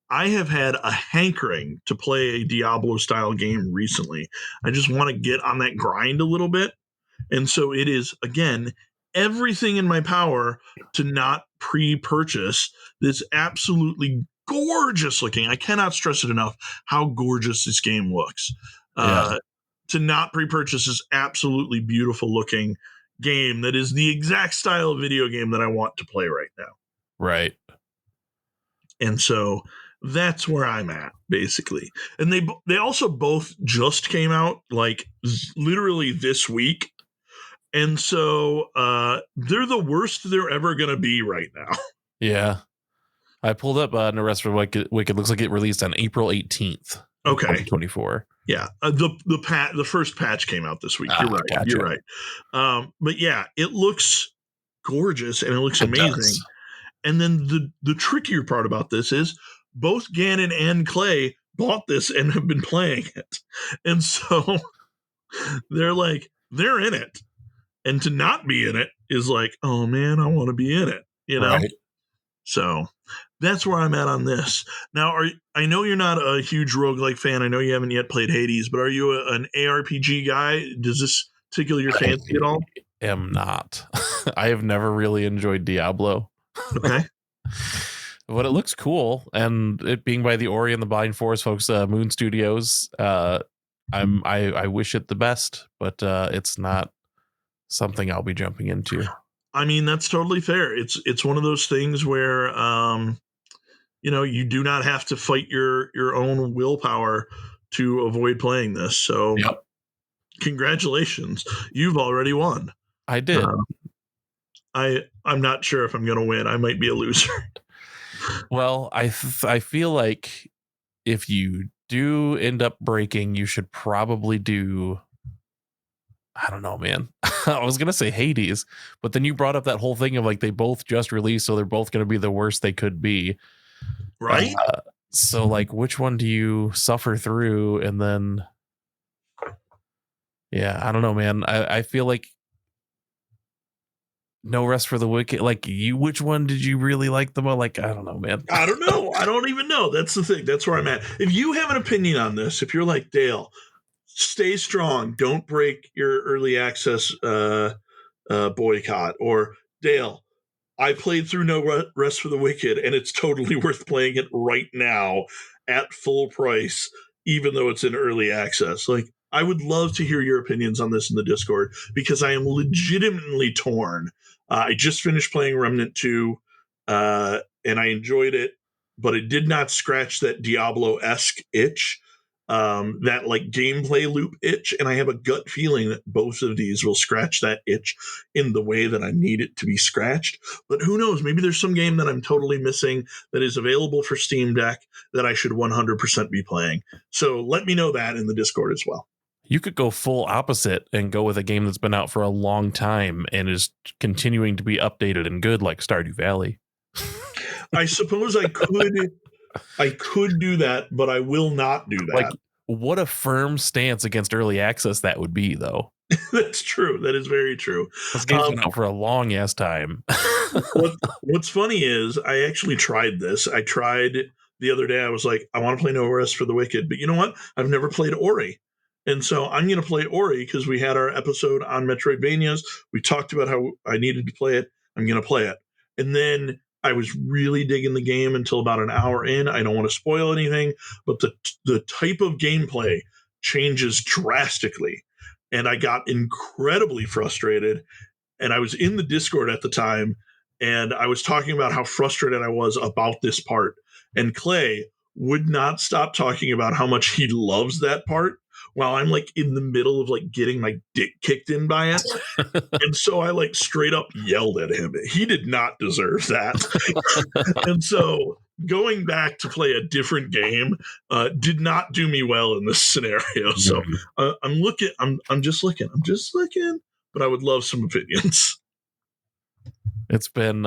I have had a hankering to play a Diablo style game recently. I just want to get on that grind a little bit. And so it is, again, everything in my power to not pre-purchase this absolutely gorgeous looking. I cannot stress it enough how gorgeous this game looks. To not pre-purchase this absolutely beautiful looking game that is the exact style of video game that I want to play right now. Right. And so that's where I'm at, basically. And they also both just came out like literally this week. And so they're the worst they're ever going to be right now. Yeah. I pulled up No Rest for Wicked. Looks like it released on April 18th. Okay. 2024. Yeah. The first patch came out this week. You're right. Gotcha. You're right. But yeah, it looks gorgeous and it looks amazing. Does. And then the trickier part about this is both Ganon and Clay bought this and have been playing it. And so they're in it. And to not be in it is like, oh man, I want to be in it, Right. So that's where I'm at on this. Now, I know you're not a huge roguelike fan. I know you haven't yet played Hades, but are you an ARPG guy? Does this tickle your fancy at all? I am not. I have never really enjoyed Diablo. Okay. But it looks cool, and it being by the Ori and the Blind Forest folks, Moon Studios. I wish it the best, but it's not something I'll be jumping into. I mean, that's totally fair. It's one of those things where you do not have to fight your own willpower to avoid playing this. So Yep. Congratulations, you've already won. I did. I'm not sure if I'm going to win. I might be a loser. Well, I feel like if you do end up breaking, you should probably do, I don't know, man. I was going to say Hades, but then you brought up that whole thing of like they both just released, so they're both going to be the worst they could be. Right? So like which one do you suffer through? And then, yeah, I don't know, man. I feel like No Rest for the Wicked, like which one did you really like the most? Like, I don't know, man. I don't know. I don't even know. That's the thing. That's where I'm at. If you have an opinion on this, if you're like Dale, stay strong. Don't break your early access boycott. Or Dale, I played through No Rest for the Wicked, and it's totally worth playing it right now at full price, even though it's in early access. Like, I would love to hear your opinions on this in the Discord because I am legitimately torn. I just finished playing Remnant 2, and I enjoyed it, but it did not scratch that Diablo-esque itch, that like gameplay loop itch, and I have a gut feeling that both of these will scratch that itch in the way that I need it to be scratched. But who knows? Maybe there's some game that I'm totally missing that is available for Steam Deck that I should 100% be playing. So let me know that in the Discord as well. You could go full opposite and go with a game that's been out for a long time and is continuing to be updated and good, like Stardew Valley. I suppose I could do that, but I will not do that. Like, what a firm stance against early access that would be, though. That's true. That is very true. This game's been out for a long ass time. What's funny is I actually tried this. I tried the other day. I was like, I want to play No Rest for the Wicked, but you know what? I've never played Ori. And so I'm going to play Ori because we had our episode on Metroidvanias. We talked about how I needed to play it. I'm going to play it. And then I was really digging the game until about an hour in. I don't want to spoil anything, but the type of gameplay changes drastically. And I got incredibly frustrated. And I was in the Discord at the time, and I was talking about how frustrated I was about this part. And Clay would not stop talking about how much he loves that part while I'm like in the middle of like getting my dick kicked in by it. And so I like straight up yelled at him. He did not deserve that. And so going back to play a different game did not do me well in this scenario. So I'm just looking, but I would love some opinions. It's been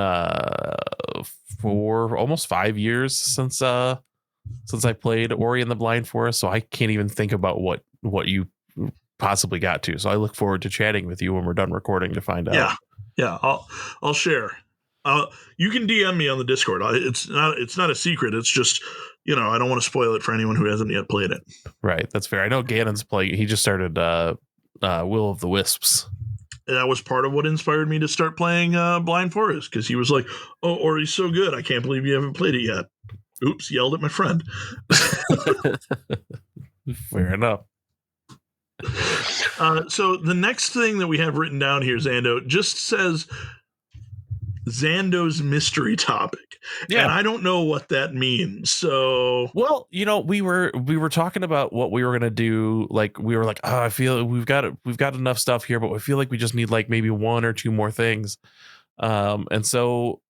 for almost 5 years since I played Ori and the Blind Forest, so I can't even think about what you possibly got to. So I look forward to chatting with you when we're done recording to find out. Yeah, I'll share. You can DM me on the Discord. It's not a secret. It's just, I don't want to spoil it for anyone who hasn't yet played it. Right, that's fair. I know Gannon's playing. He just started Will of the Wisps. That was part of what inspired me to start playing Blind Forest, because he was like, "Oh, Ori's so good. I can't believe you haven't played it yet." Oops, yelled at my friend. Fair enough. So the next thing that we have written down here, Zando, just says Zando's mystery topic. Yeah. And I don't know what that means. So, well, we were talking about what we were going to do. Like, we were like, I feel we've got enough stuff here, but I feel like we just need like maybe one or two more things. And so,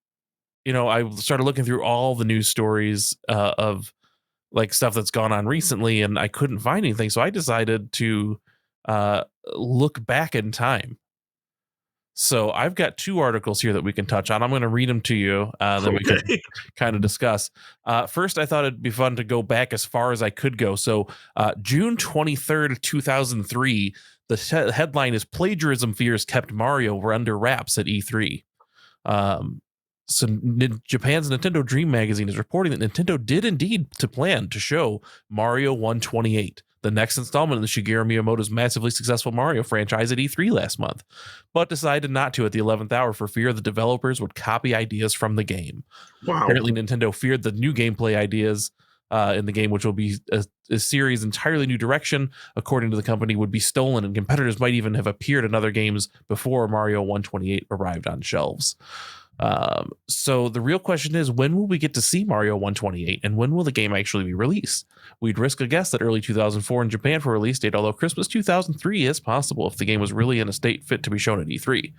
I started looking through all the news stories of like stuff that's gone on recently, and I couldn't find anything. So I decided to look back in time. So I've got two articles here that we can touch on. I'm going to read them to you. Then we can kind of discuss. First, I thought it'd be fun to go back as far as I could go. So June 23rd, 2003, the headline is "Plagiarism Fears Kept Mario Were Under Wraps at E3." So Japan's Nintendo Dream Magazine is reporting that Nintendo did indeed plan to show Mario 128, the next installment in the Shigeru Miyamoto's massively successful Mario franchise, at E3 last month, but decided not to at the 11th hour for fear the developers would copy ideas from the game. Wow. Apparently, Nintendo feared the new gameplay ideas in the game, which will be a series entirely new direction, according to the company, would be stolen, and competitors might even have appeared in other games before Mario 128 arrived on shelves. So the real question is, when will we get to see Mario 128, and when will the game actually be released? We'd risk a guess that early 2004 in Japan for release date, although Christmas 2003 is possible if the game was really in a state fit to be shown at E3.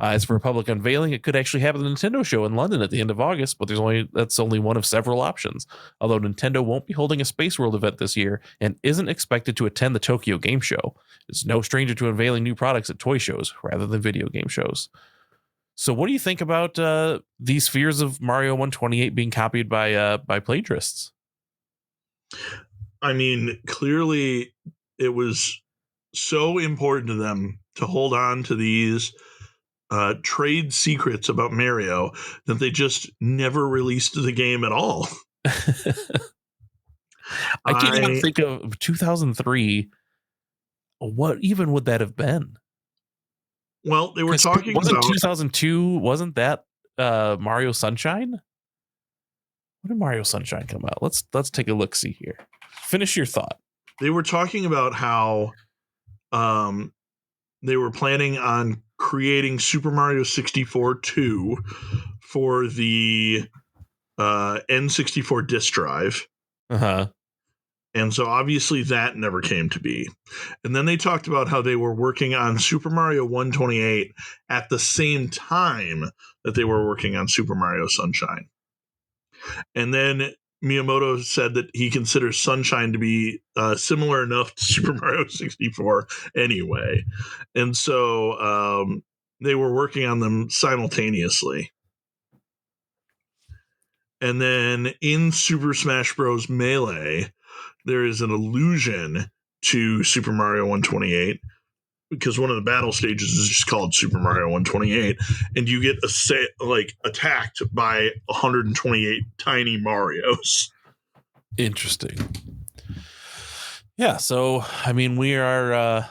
As for a public unveiling, it could actually happen at the Nintendo show in London at the end of August, but that's only one of several options. Although Nintendo won't be holding a Space World event this year and isn't expected to attend the Tokyo Game Show, it's no stranger to unveiling new products at toy shows rather than video game shows. So what do you think about these fears of Mario 128 being copied by plagiarists? I mean, clearly it was so important to them to hold on to these trade secrets about Mario that they just never released the game at all. I can't even think of 2003. What even would that have been? Well, they were talking wasn't about 2002. Wasn't that Mario Sunshine? When did Mario Sunshine come out? Let's take a look. See here. Finish your thought. They were talking about how they were planning on creating Super Mario 64 2 for the N64 disk drive. Uh-huh. And so obviously that never came to be. And then they talked about how they were working on Super Mario 128 at the same time that they were working on Super Mario Sunshine. And then Miyamoto said that he considers Sunshine to be similar enough to Super Mario 64 anyway. And so they were working on them simultaneously. And then in Super Smash Bros. Melee, there is an allusion to Super Mario 128 because one of the battle stages is just called Super Mario 128, and you get attacked by 128 tiny Marios. Interesting. Yeah, so I mean, we are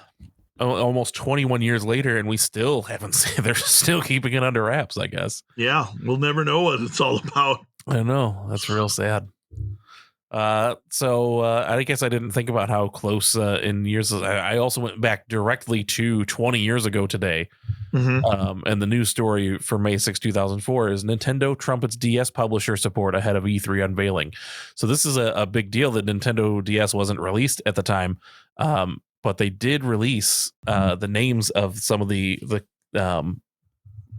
almost 21 years later, and we still haven't seen. They're still keeping it under wraps, I guess. Yeah, we'll never know what it's all about. I know, that's real sad. So I guess I didn't think about how close in years. I also went back directly to 20 years ago today. Mm-hmm. And the news story for May 6, 2004 is Nintendo trumpets DS publisher support ahead of E3 unveiling. So this is a big deal that Nintendo DS wasn't released at the time. But they did release the names of some of the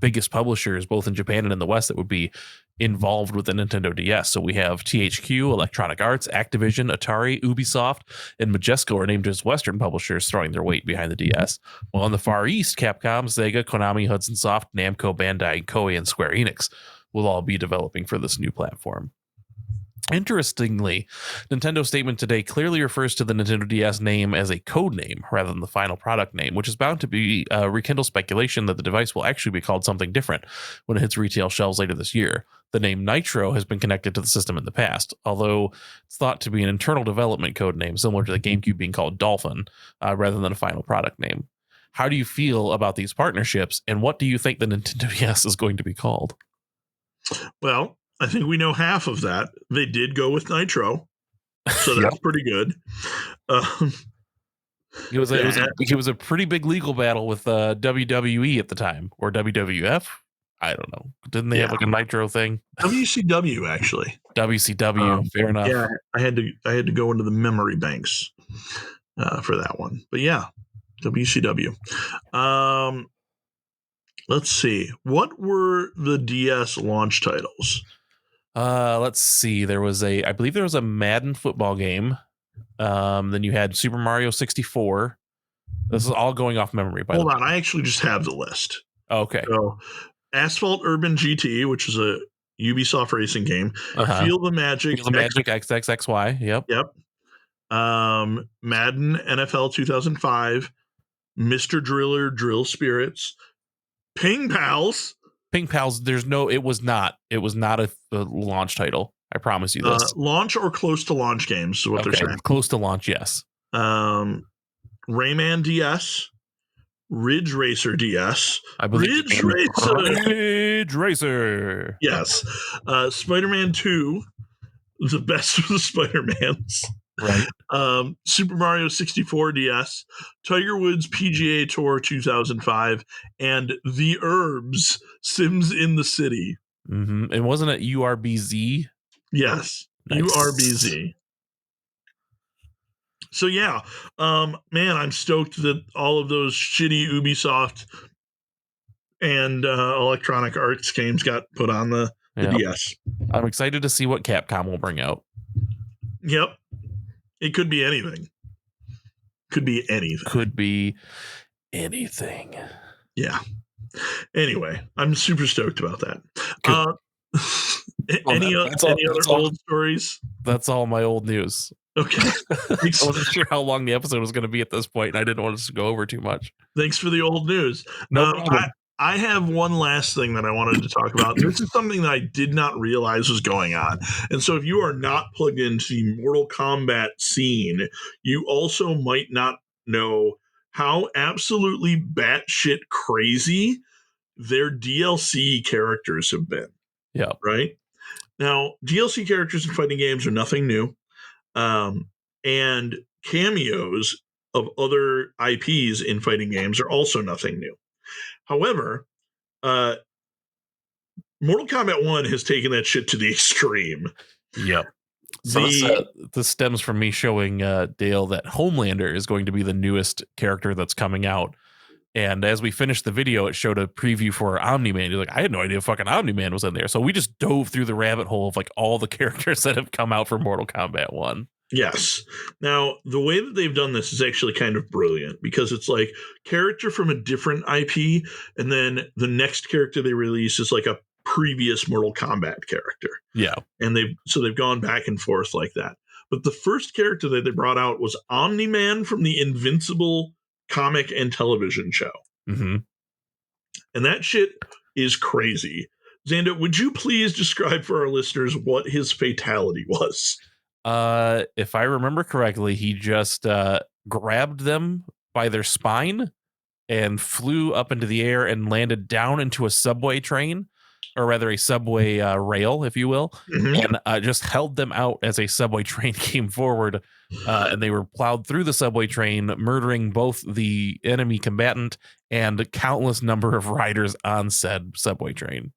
biggest publishers, both in Japan and in the West, that would be involved with the Nintendo DS. So we have THQ, Electronic Arts, Activision, Atari, Ubisoft, and Majesco are named as Western publishers, throwing their weight behind the DS. While in the Far East, Capcom, Sega, Konami, Hudson Soft, Namco, Bandai, Koei, and Square Enix will all be developing for this new platform. Interestingly, Nintendo's statement today clearly refers to the Nintendo DS name as a code name rather than the final product name, which is bound to be rekindle speculation that the device will actually be called something different when it hits retail shelves later this year. The name Nitro has been connected to the system in the past, although it's thought to be an internal development code name, similar to the GameCube being called Dolphin, rather than a final product name. How do you feel about these partnerships, and what do you think the Nintendo DS is going to be called? Well, I think we know half of that. They did go with Nitro, so that's pretty good. It was a pretty big legal battle with WWE at the time, or WWF. I don't know. Didn't they have like a Nitro thing? WCW actually. WCW. Fair enough. Yeah, I had to go into the memory banks for that one. But yeah, WCW. Let's see. What were the DS launch titles? Let's see. I believe there was a Madden football game. Then you had Super Mario 64. This is all going off memory. Hold on, I actually just have the list. Okay. So, Asphalt Urban GT, which is a Ubisoft racing game. Feel the Magic. Feel the Magic XXXY. Yep. Madden NFL 2005. Mr. Driller Drill Spirits. Ping Pals. Ping Pals. It was not a launch title. I promise you this. Launch or close to launch games is what they're saying. Close to launch, yes. Rayman DS. Ridge Racer DS. I believe Ridge Racer. Yes. Spider-Man 2. the best of the Spider-Mans. Right. Super Mario 64 DS, Tiger Woods PGA Tour 2005, and The Herbs Sims in the City. Mm-hmm. And wasn't it URBZ? Yes, Nice. URBZ. So yeah, man, I'm stoked that all of those shitty Ubisoft and Electronic Arts games got put on the Yep. DS. I'm excited to see what Capcom will bring out. Yep. It could be anything. Could be anything. Could be anything. Yeah. Anyway, I'm super stoked about that. Any other old stories? That's all my old news. Okay. I wasn't sure how long the episode was going to be at this point, and I didn't want us to go over too much. Thanks for the old news. No problem. I have one last thing that I wanted to talk about. This is something that I did not realize was going on. And so if you are not plugged into the Mortal Kombat scene, you also might not know how absolutely batshit crazy their DLC characters have been. Yeah. Right? Now, DLC characters in fighting games are nothing new. And cameos of other IPs in fighting games are also nothing new. However, Mortal Kombat 1 has taken that shit to the extreme. Yep. So this stems from me showing Dale that Homelander is going to be the newest character that's coming out. And as we finished the video, it showed a preview for Omni-Man. He's like, I had no idea fucking Omni-Man was in there. So we just dove through the rabbit hole of like all the characters that have come out for Mortal Kombat 1. Yes. Now, the way that they've done this is actually kind of brilliant because it's like character from a different IP, and then the next character they release is like a previous Mortal Kombat character. Yeah. And they've gone back and forth like that. But the first character that they brought out was Omni-Man from the Invincible comic and television show. Mm-hmm. And that shit is crazy. Xander, would you please describe for our listeners what his fatality was? If I remember correctly, he just grabbed them by their spine and flew up into the air and landed down into a subway train, or rather a subway rail, if you will, and just held them out as a subway train came forward, and they were plowed through the subway train, murdering both the enemy combatant and a countless number of riders on said subway train.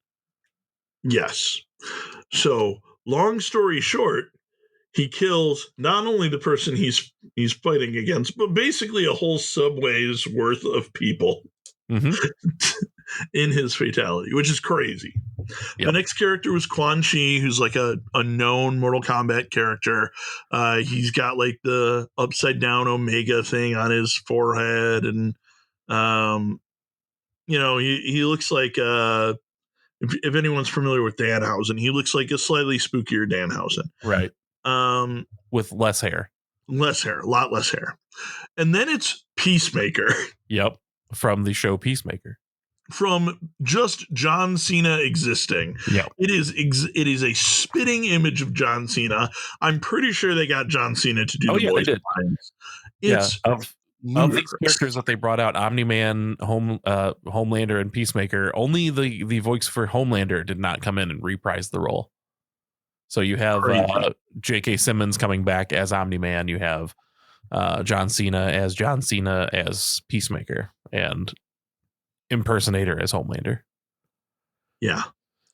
Yes. So, long story short, he kills not only the person he's fighting against, but basically a whole subway's worth of people in his fatality, which is crazy. Yep. The next character was Quan Chi, who's like a known Mortal Kombat character. He's got like the upside down Omega thing on his forehead, and he looks like if anyone's familiar with Danhausen, he looks like a slightly spookier Danhausen. Right. With less hair. A lot less hair. And then it's Peacemaker. Yep. From the show Peacemaker. From just John Cena existing. Yeah. It is a spitting image of John Cena. I'm pretty sure they got John Cena to do the voice lines. It's of these characters that they brought out, Omni-Man, Homelander, and Peacemaker, only the voice for Homelander did not come in and reprise the role. So you have J.K. Simmons coming back as Omni-Man. You have John Cena as Peacemaker, and impersonator as Homelander. Yeah,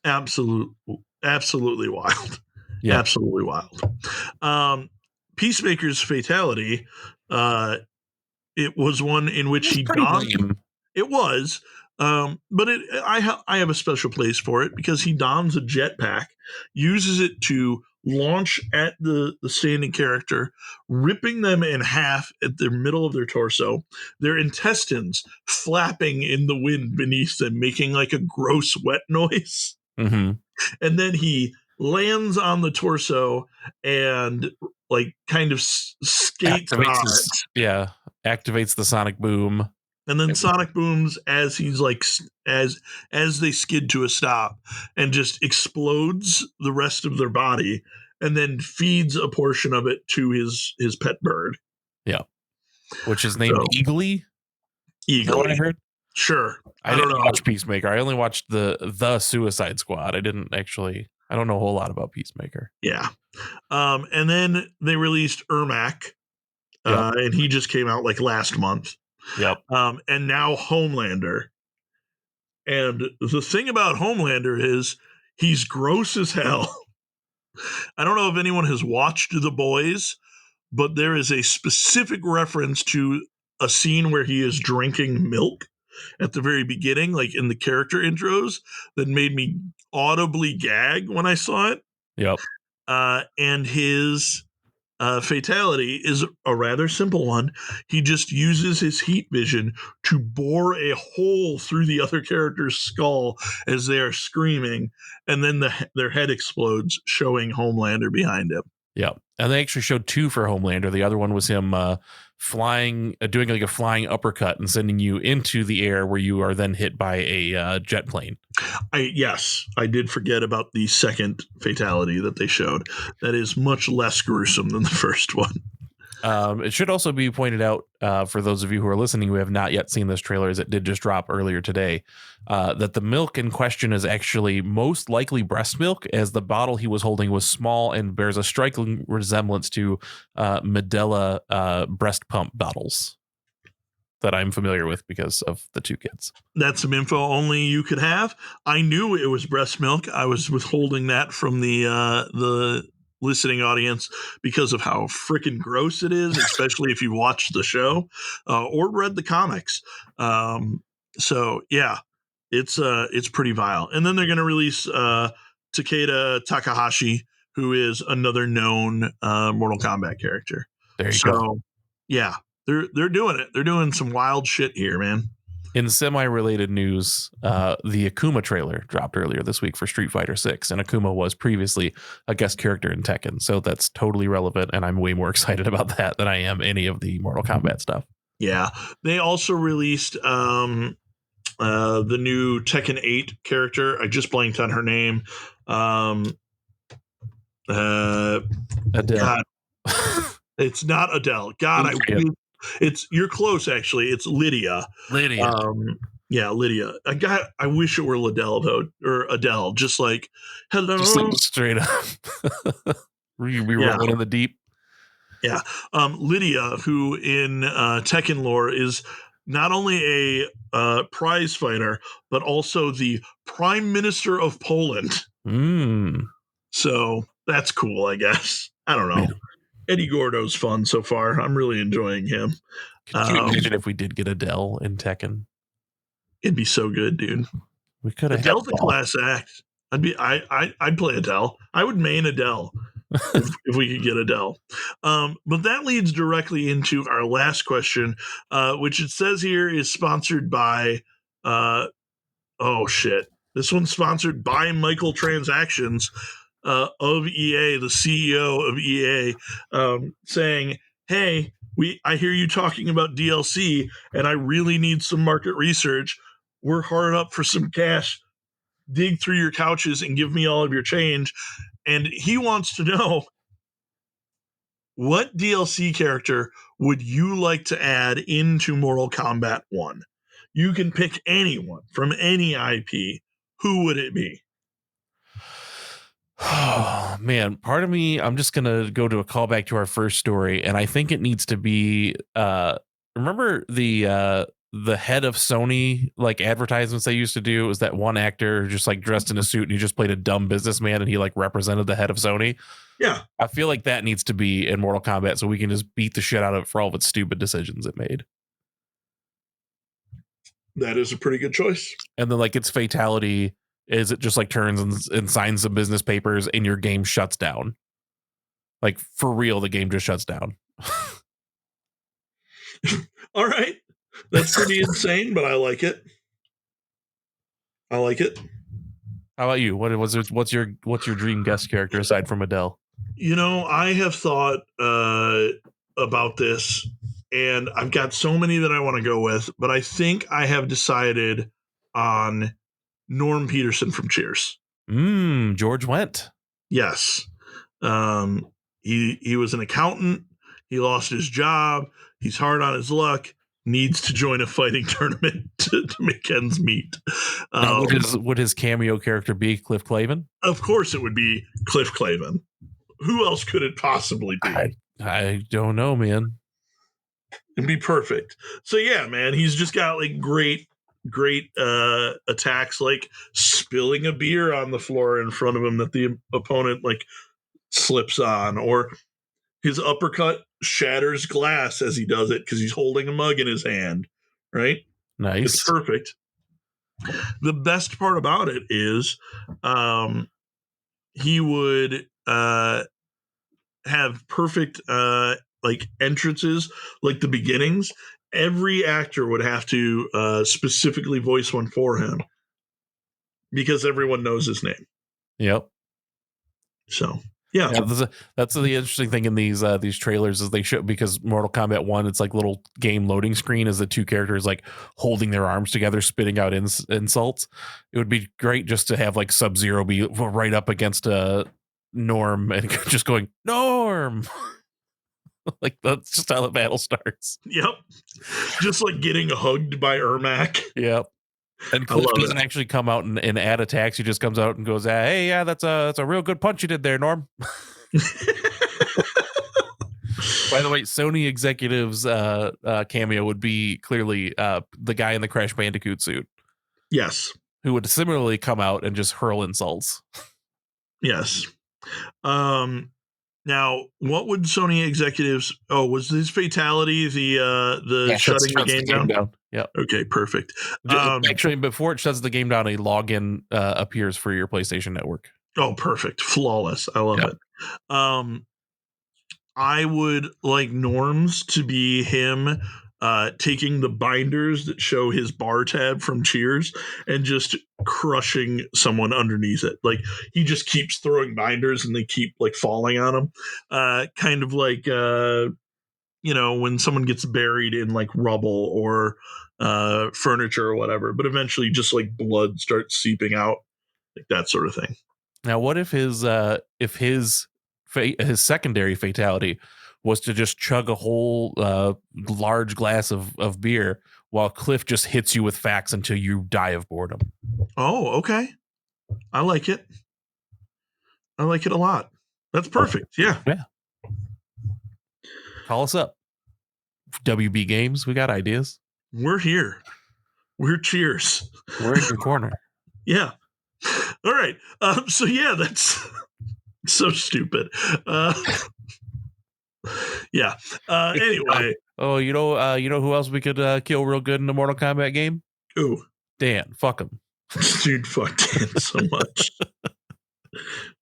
absolutely wild. Yeah, absolutely wild. Peacemaker's fatality. It was one in which he donned. It was, but I have a special place for it because he dons a jetpack, uses it to launch at the standing character, ripping them in half at the middle of their torso, their intestines flapping in the wind beneath them, making like a gross wet noise. Mm-hmm. And then he lands on the torso and like kind of skates on it. Activates the sonic boom. And then sonic booms as he's like as they skid to a stop and just explodes the rest of their body and then feeds a portion of it to his pet bird. Yeah. Which is named Eagly. Eagly. Is that what I heard? Sure. I didn't watch Peacemaker. I only watched the Suicide Squad. I didn't actually I don't know a whole lot about Peacemaker. Yeah. And then they released Ermac, Yep. and he just came out like last month. Yep. And now Homelander. And the thing about Homelander is he's gross as hell. I don't know if anyone has watched The Boys, but there is a specific reference to a scene where he is drinking milk at the very beginning, like in the character intros, that made me audibly gag when I saw it. Yep. And his fatality is a rather simple one. He just uses his heat vision to bore a hole through the other character's skull as they are screaming, and then their head explodes, showing Homelander behind him. Yep. And they actually showed 2 for Homelander. The other one was him flying, doing like a flying uppercut and sending you into the air, where you are then hit by a jet plane. Yes, I did forget about the second fatality that they showed. That is much less gruesome than the first one. It should also be pointed out for those of you who are listening who have not yet seen this trailer, as it did just drop earlier today, that the milk in question is actually most likely breast milk, as the bottle he was holding was small and bears a striking resemblance to Medela breast pump bottles that I'm familiar with because of the 2 kids. That's some info only you could have. I knew it was breast milk. I was withholding that from the listening audience because of how freaking gross it is, especially if you watched the show or read the comics. So yeah, it's pretty vile. And then they're going to release Takeda Takahashi, who is another known Mortal Kombat character. There you go. Yeah, they're doing it. They're doing some wild shit here, man. In semi-related news, the Akuma trailer dropped earlier this week for Street Fighter 6, and Akuma was previously a guest character in Tekken, so that's totally relevant, and I'm way more excited about that than I am any of the Mortal Kombat stuff. Yeah, they also released the new Tekken 8 character. I just blanked on her name. Adele. God, it's not Adele. God, you're close actually. It's Lydia. Lydia. Yeah, Lydia. I wish it were Liddell though, or Adele. Just like hello. Just straight up. We rolling in the deep. Yeah. Lydia, who in Tekken lore is not only a prize fighter, but also the Prime Minister of Poland. So that's cool, I guess. I don't know. Eddie Gordo's fun so far. I'm really enjoying him. Could you imagine if we did get Adele in Tekken? It'd be so good, dude. We could have. Adele's a class act. I'd play Adele. I would main Adele if we could get Adele. But that leads directly into our last question, which it says here is sponsored by oh shit. This one's sponsored by Microtransactions of EA, the CEO of EA, saying, "Hey, I hear you talking about DLC, and I really need some market research. We're hard up for some cash. Dig through your couches and give me all of your change." And he wants to know, what DLC character would you like to add into Mortal Kombat 1? You can pick anyone from any IP. Who would it be? Oh man, part of me, I'm just gonna go to a callback to our first story, and I think it needs to be remember the head of Sony like advertisements they used to do? It was that one actor just like dressed in a suit and he just played a dumb businessman and he like represented the head of Sony. Yeah. I feel like that needs to be in Mortal Kombat so we can just beat the shit out of it for all of its stupid decisions it made. That is a pretty good choice. And then like its fatality is it just like turns and signs some business papers and your game shuts down. Like for real, the game just shuts down. All right. That's pretty insane, but I like it. I like it. How about you? What's your dream guest character aside from Adele? You know, I have thought about this, and I've got so many that I want to go with, but I think I have decided on Norm Peterson from Cheers. George Wendt. Yes. He was an accountant. He lost his job. He's hard on his luck. needs to join a fighting tournament to make ends meet. Now, would his cameo character be Cliff Clavin? Of course, it would be Cliff Clavin. Who else could it possibly be? I don't know, man. It'd be perfect. So yeah, man, he's just got like great attacks, like spilling a beer on the floor in front of him that the opponent like slips on, or his uppercut shatters glass as he does it because he's holding a mug in his hand. Right? Nice. It's perfect. The best part about it is he would have perfect like entrances, like the beginnings. Every actor would have to specifically voice one for him because everyone knows his name. Yep. So yeah, that's the interesting thing in these trailers is they show, because Mortal Kombat 1, it's like little game loading screen as the two characters like holding their arms together, spitting out insults. It would be great just to have like Sub-Zero be right up against Norm and just going, Norm. Like that's just how the battle starts. Yep. Just like getting hugged by Ermac. Yep. And Cliff doesn't actually come out and add attacks. He just comes out and goes, "Hey, yeah, that's a real good punch you did there, Norm." By the way, Sony executives cameo would be clearly the guy in the Crash Bandicoot suit. Yes. Who would similarly come out and just hurl insults. Yes. Now, what would Sony executives? Oh, was his fatality the shutting the game down? Yeah. Okay, perfect. Actually, before it shuts the game down, a login appears for your PlayStation Network. Oh, perfect, flawless. I love it. I would like Norm's to be him taking the binders that show his bar tab from Cheers and just crushing someone underneath it. Like he just keeps throwing binders and they keep like falling on him. Kind of like when someone gets buried in like rubble or furniture or whatever, but eventually just like blood starts seeping out, like that sort of thing. Now, what if his secondary fatality was to just chug a whole large glass of beer while Cliff just hits you with facts until you die of boredom? Oh, okay. I like it. I like it a lot. That's perfect. Yeah. Call us up. WB Games, we got ideas. We're here. We're Cheers. We're in your corner. Yeah. All right. So yeah, that's so stupid. Yeah. Anyway. Oh, you know who else we could kill real good in the Mortal Kombat game? Ooh. Dan. Fuck him. Dude, fuck Dan so much.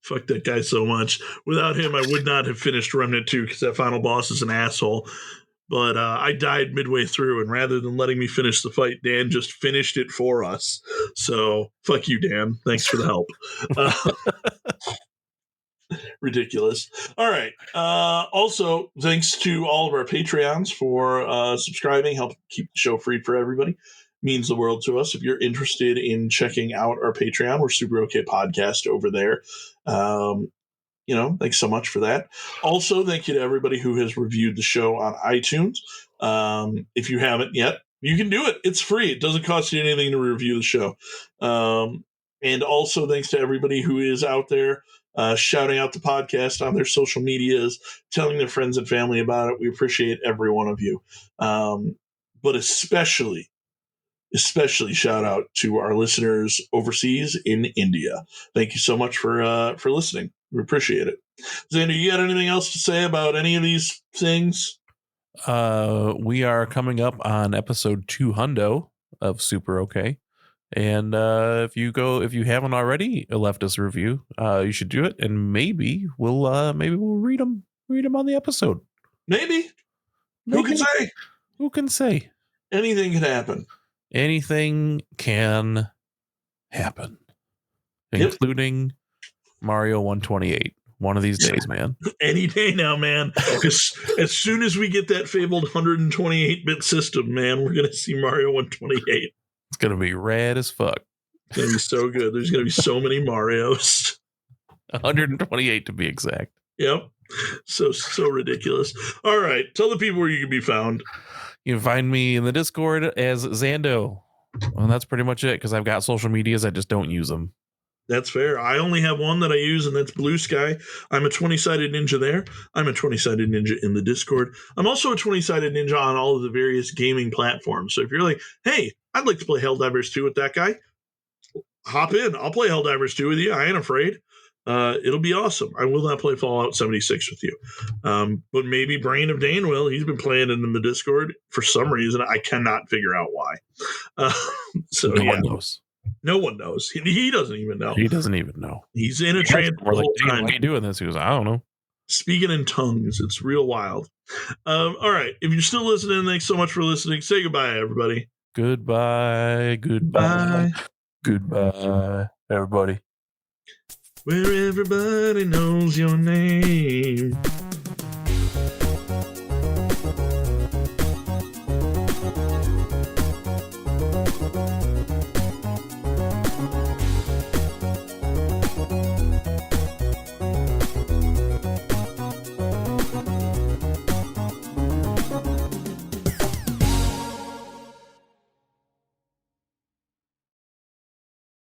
Fuck that guy so much. Without him, I would not have finished Remnant 2 because that final boss is an asshole. But I died midway through, and rather than letting me finish the fight, Dan just finished it for us. So, fuck you, Dan. Thanks for the help. Ridiculous. All right. Also, thanks to all of our Patreons for subscribing, help keep the show free for everybody. Means the world to us. If you're interested in checking out our Patreon, we're Super OK Podcast over there. Thanks so much for that. Also, thank you to everybody who has reviewed the show on iTunes. If you haven't yet, you can do it. It's free. It doesn't cost you anything to review the show. And also, thanks to everybody who is out there shouting out the podcast on their social medias, telling their friends and family about it. We appreciate every one of you. But especially shout out to our listeners overseas in India. Thank you so much for listening. We appreciate it. Xander, you got anything else to say about any of these things? We are coming up on episode 200 of Super OK. And if you haven't already left us a review, you should do it, and maybe we'll read them on the episode. Maybe. Who can say? Who can say? Anything can happen. Anything can happen, including Mario 128. One of these days, man. Any day now, man. As soon as we get that fabled 128-bit system, man, we're gonna see Mario 128. It's gonna be rad as fuck. It's gonna be so good. There's gonna be so many Marios. 128 to be exact. Yep. So ridiculous. All right. Tell the people where you can be found. You can find me in the Discord as Zando. And that's pretty much it because I've got social medias. I just don't use them. That's fair. I only have one that I use, and that's Blue Sky. I'm a 20-sided ninja there. I'm a 20-sided ninja in the Discord. I'm also a 20-sided ninja on all of the various gaming platforms. So if you're like, hey, I'd like to play Helldivers 2 with that guy, hop in. I'll play Helldivers 2 with you. I ain't afraid. It'll be awesome. I will not play Fallout 76 with you. But maybe Brain of Dane will. He's been playing it in the Discord for some reason. I cannot figure out why. No one knows. No one knows. He doesn't even know. He doesn't even know. He's in a trance the whole time. Why are you doing this? He goes, I don't know. Speaking in tongues. It's real wild. All right. If you're still listening, thanks so much for listening. Say goodbye, everybody. Goodbye. Goodbye. Goodbye, everybody. Where everybody knows your name.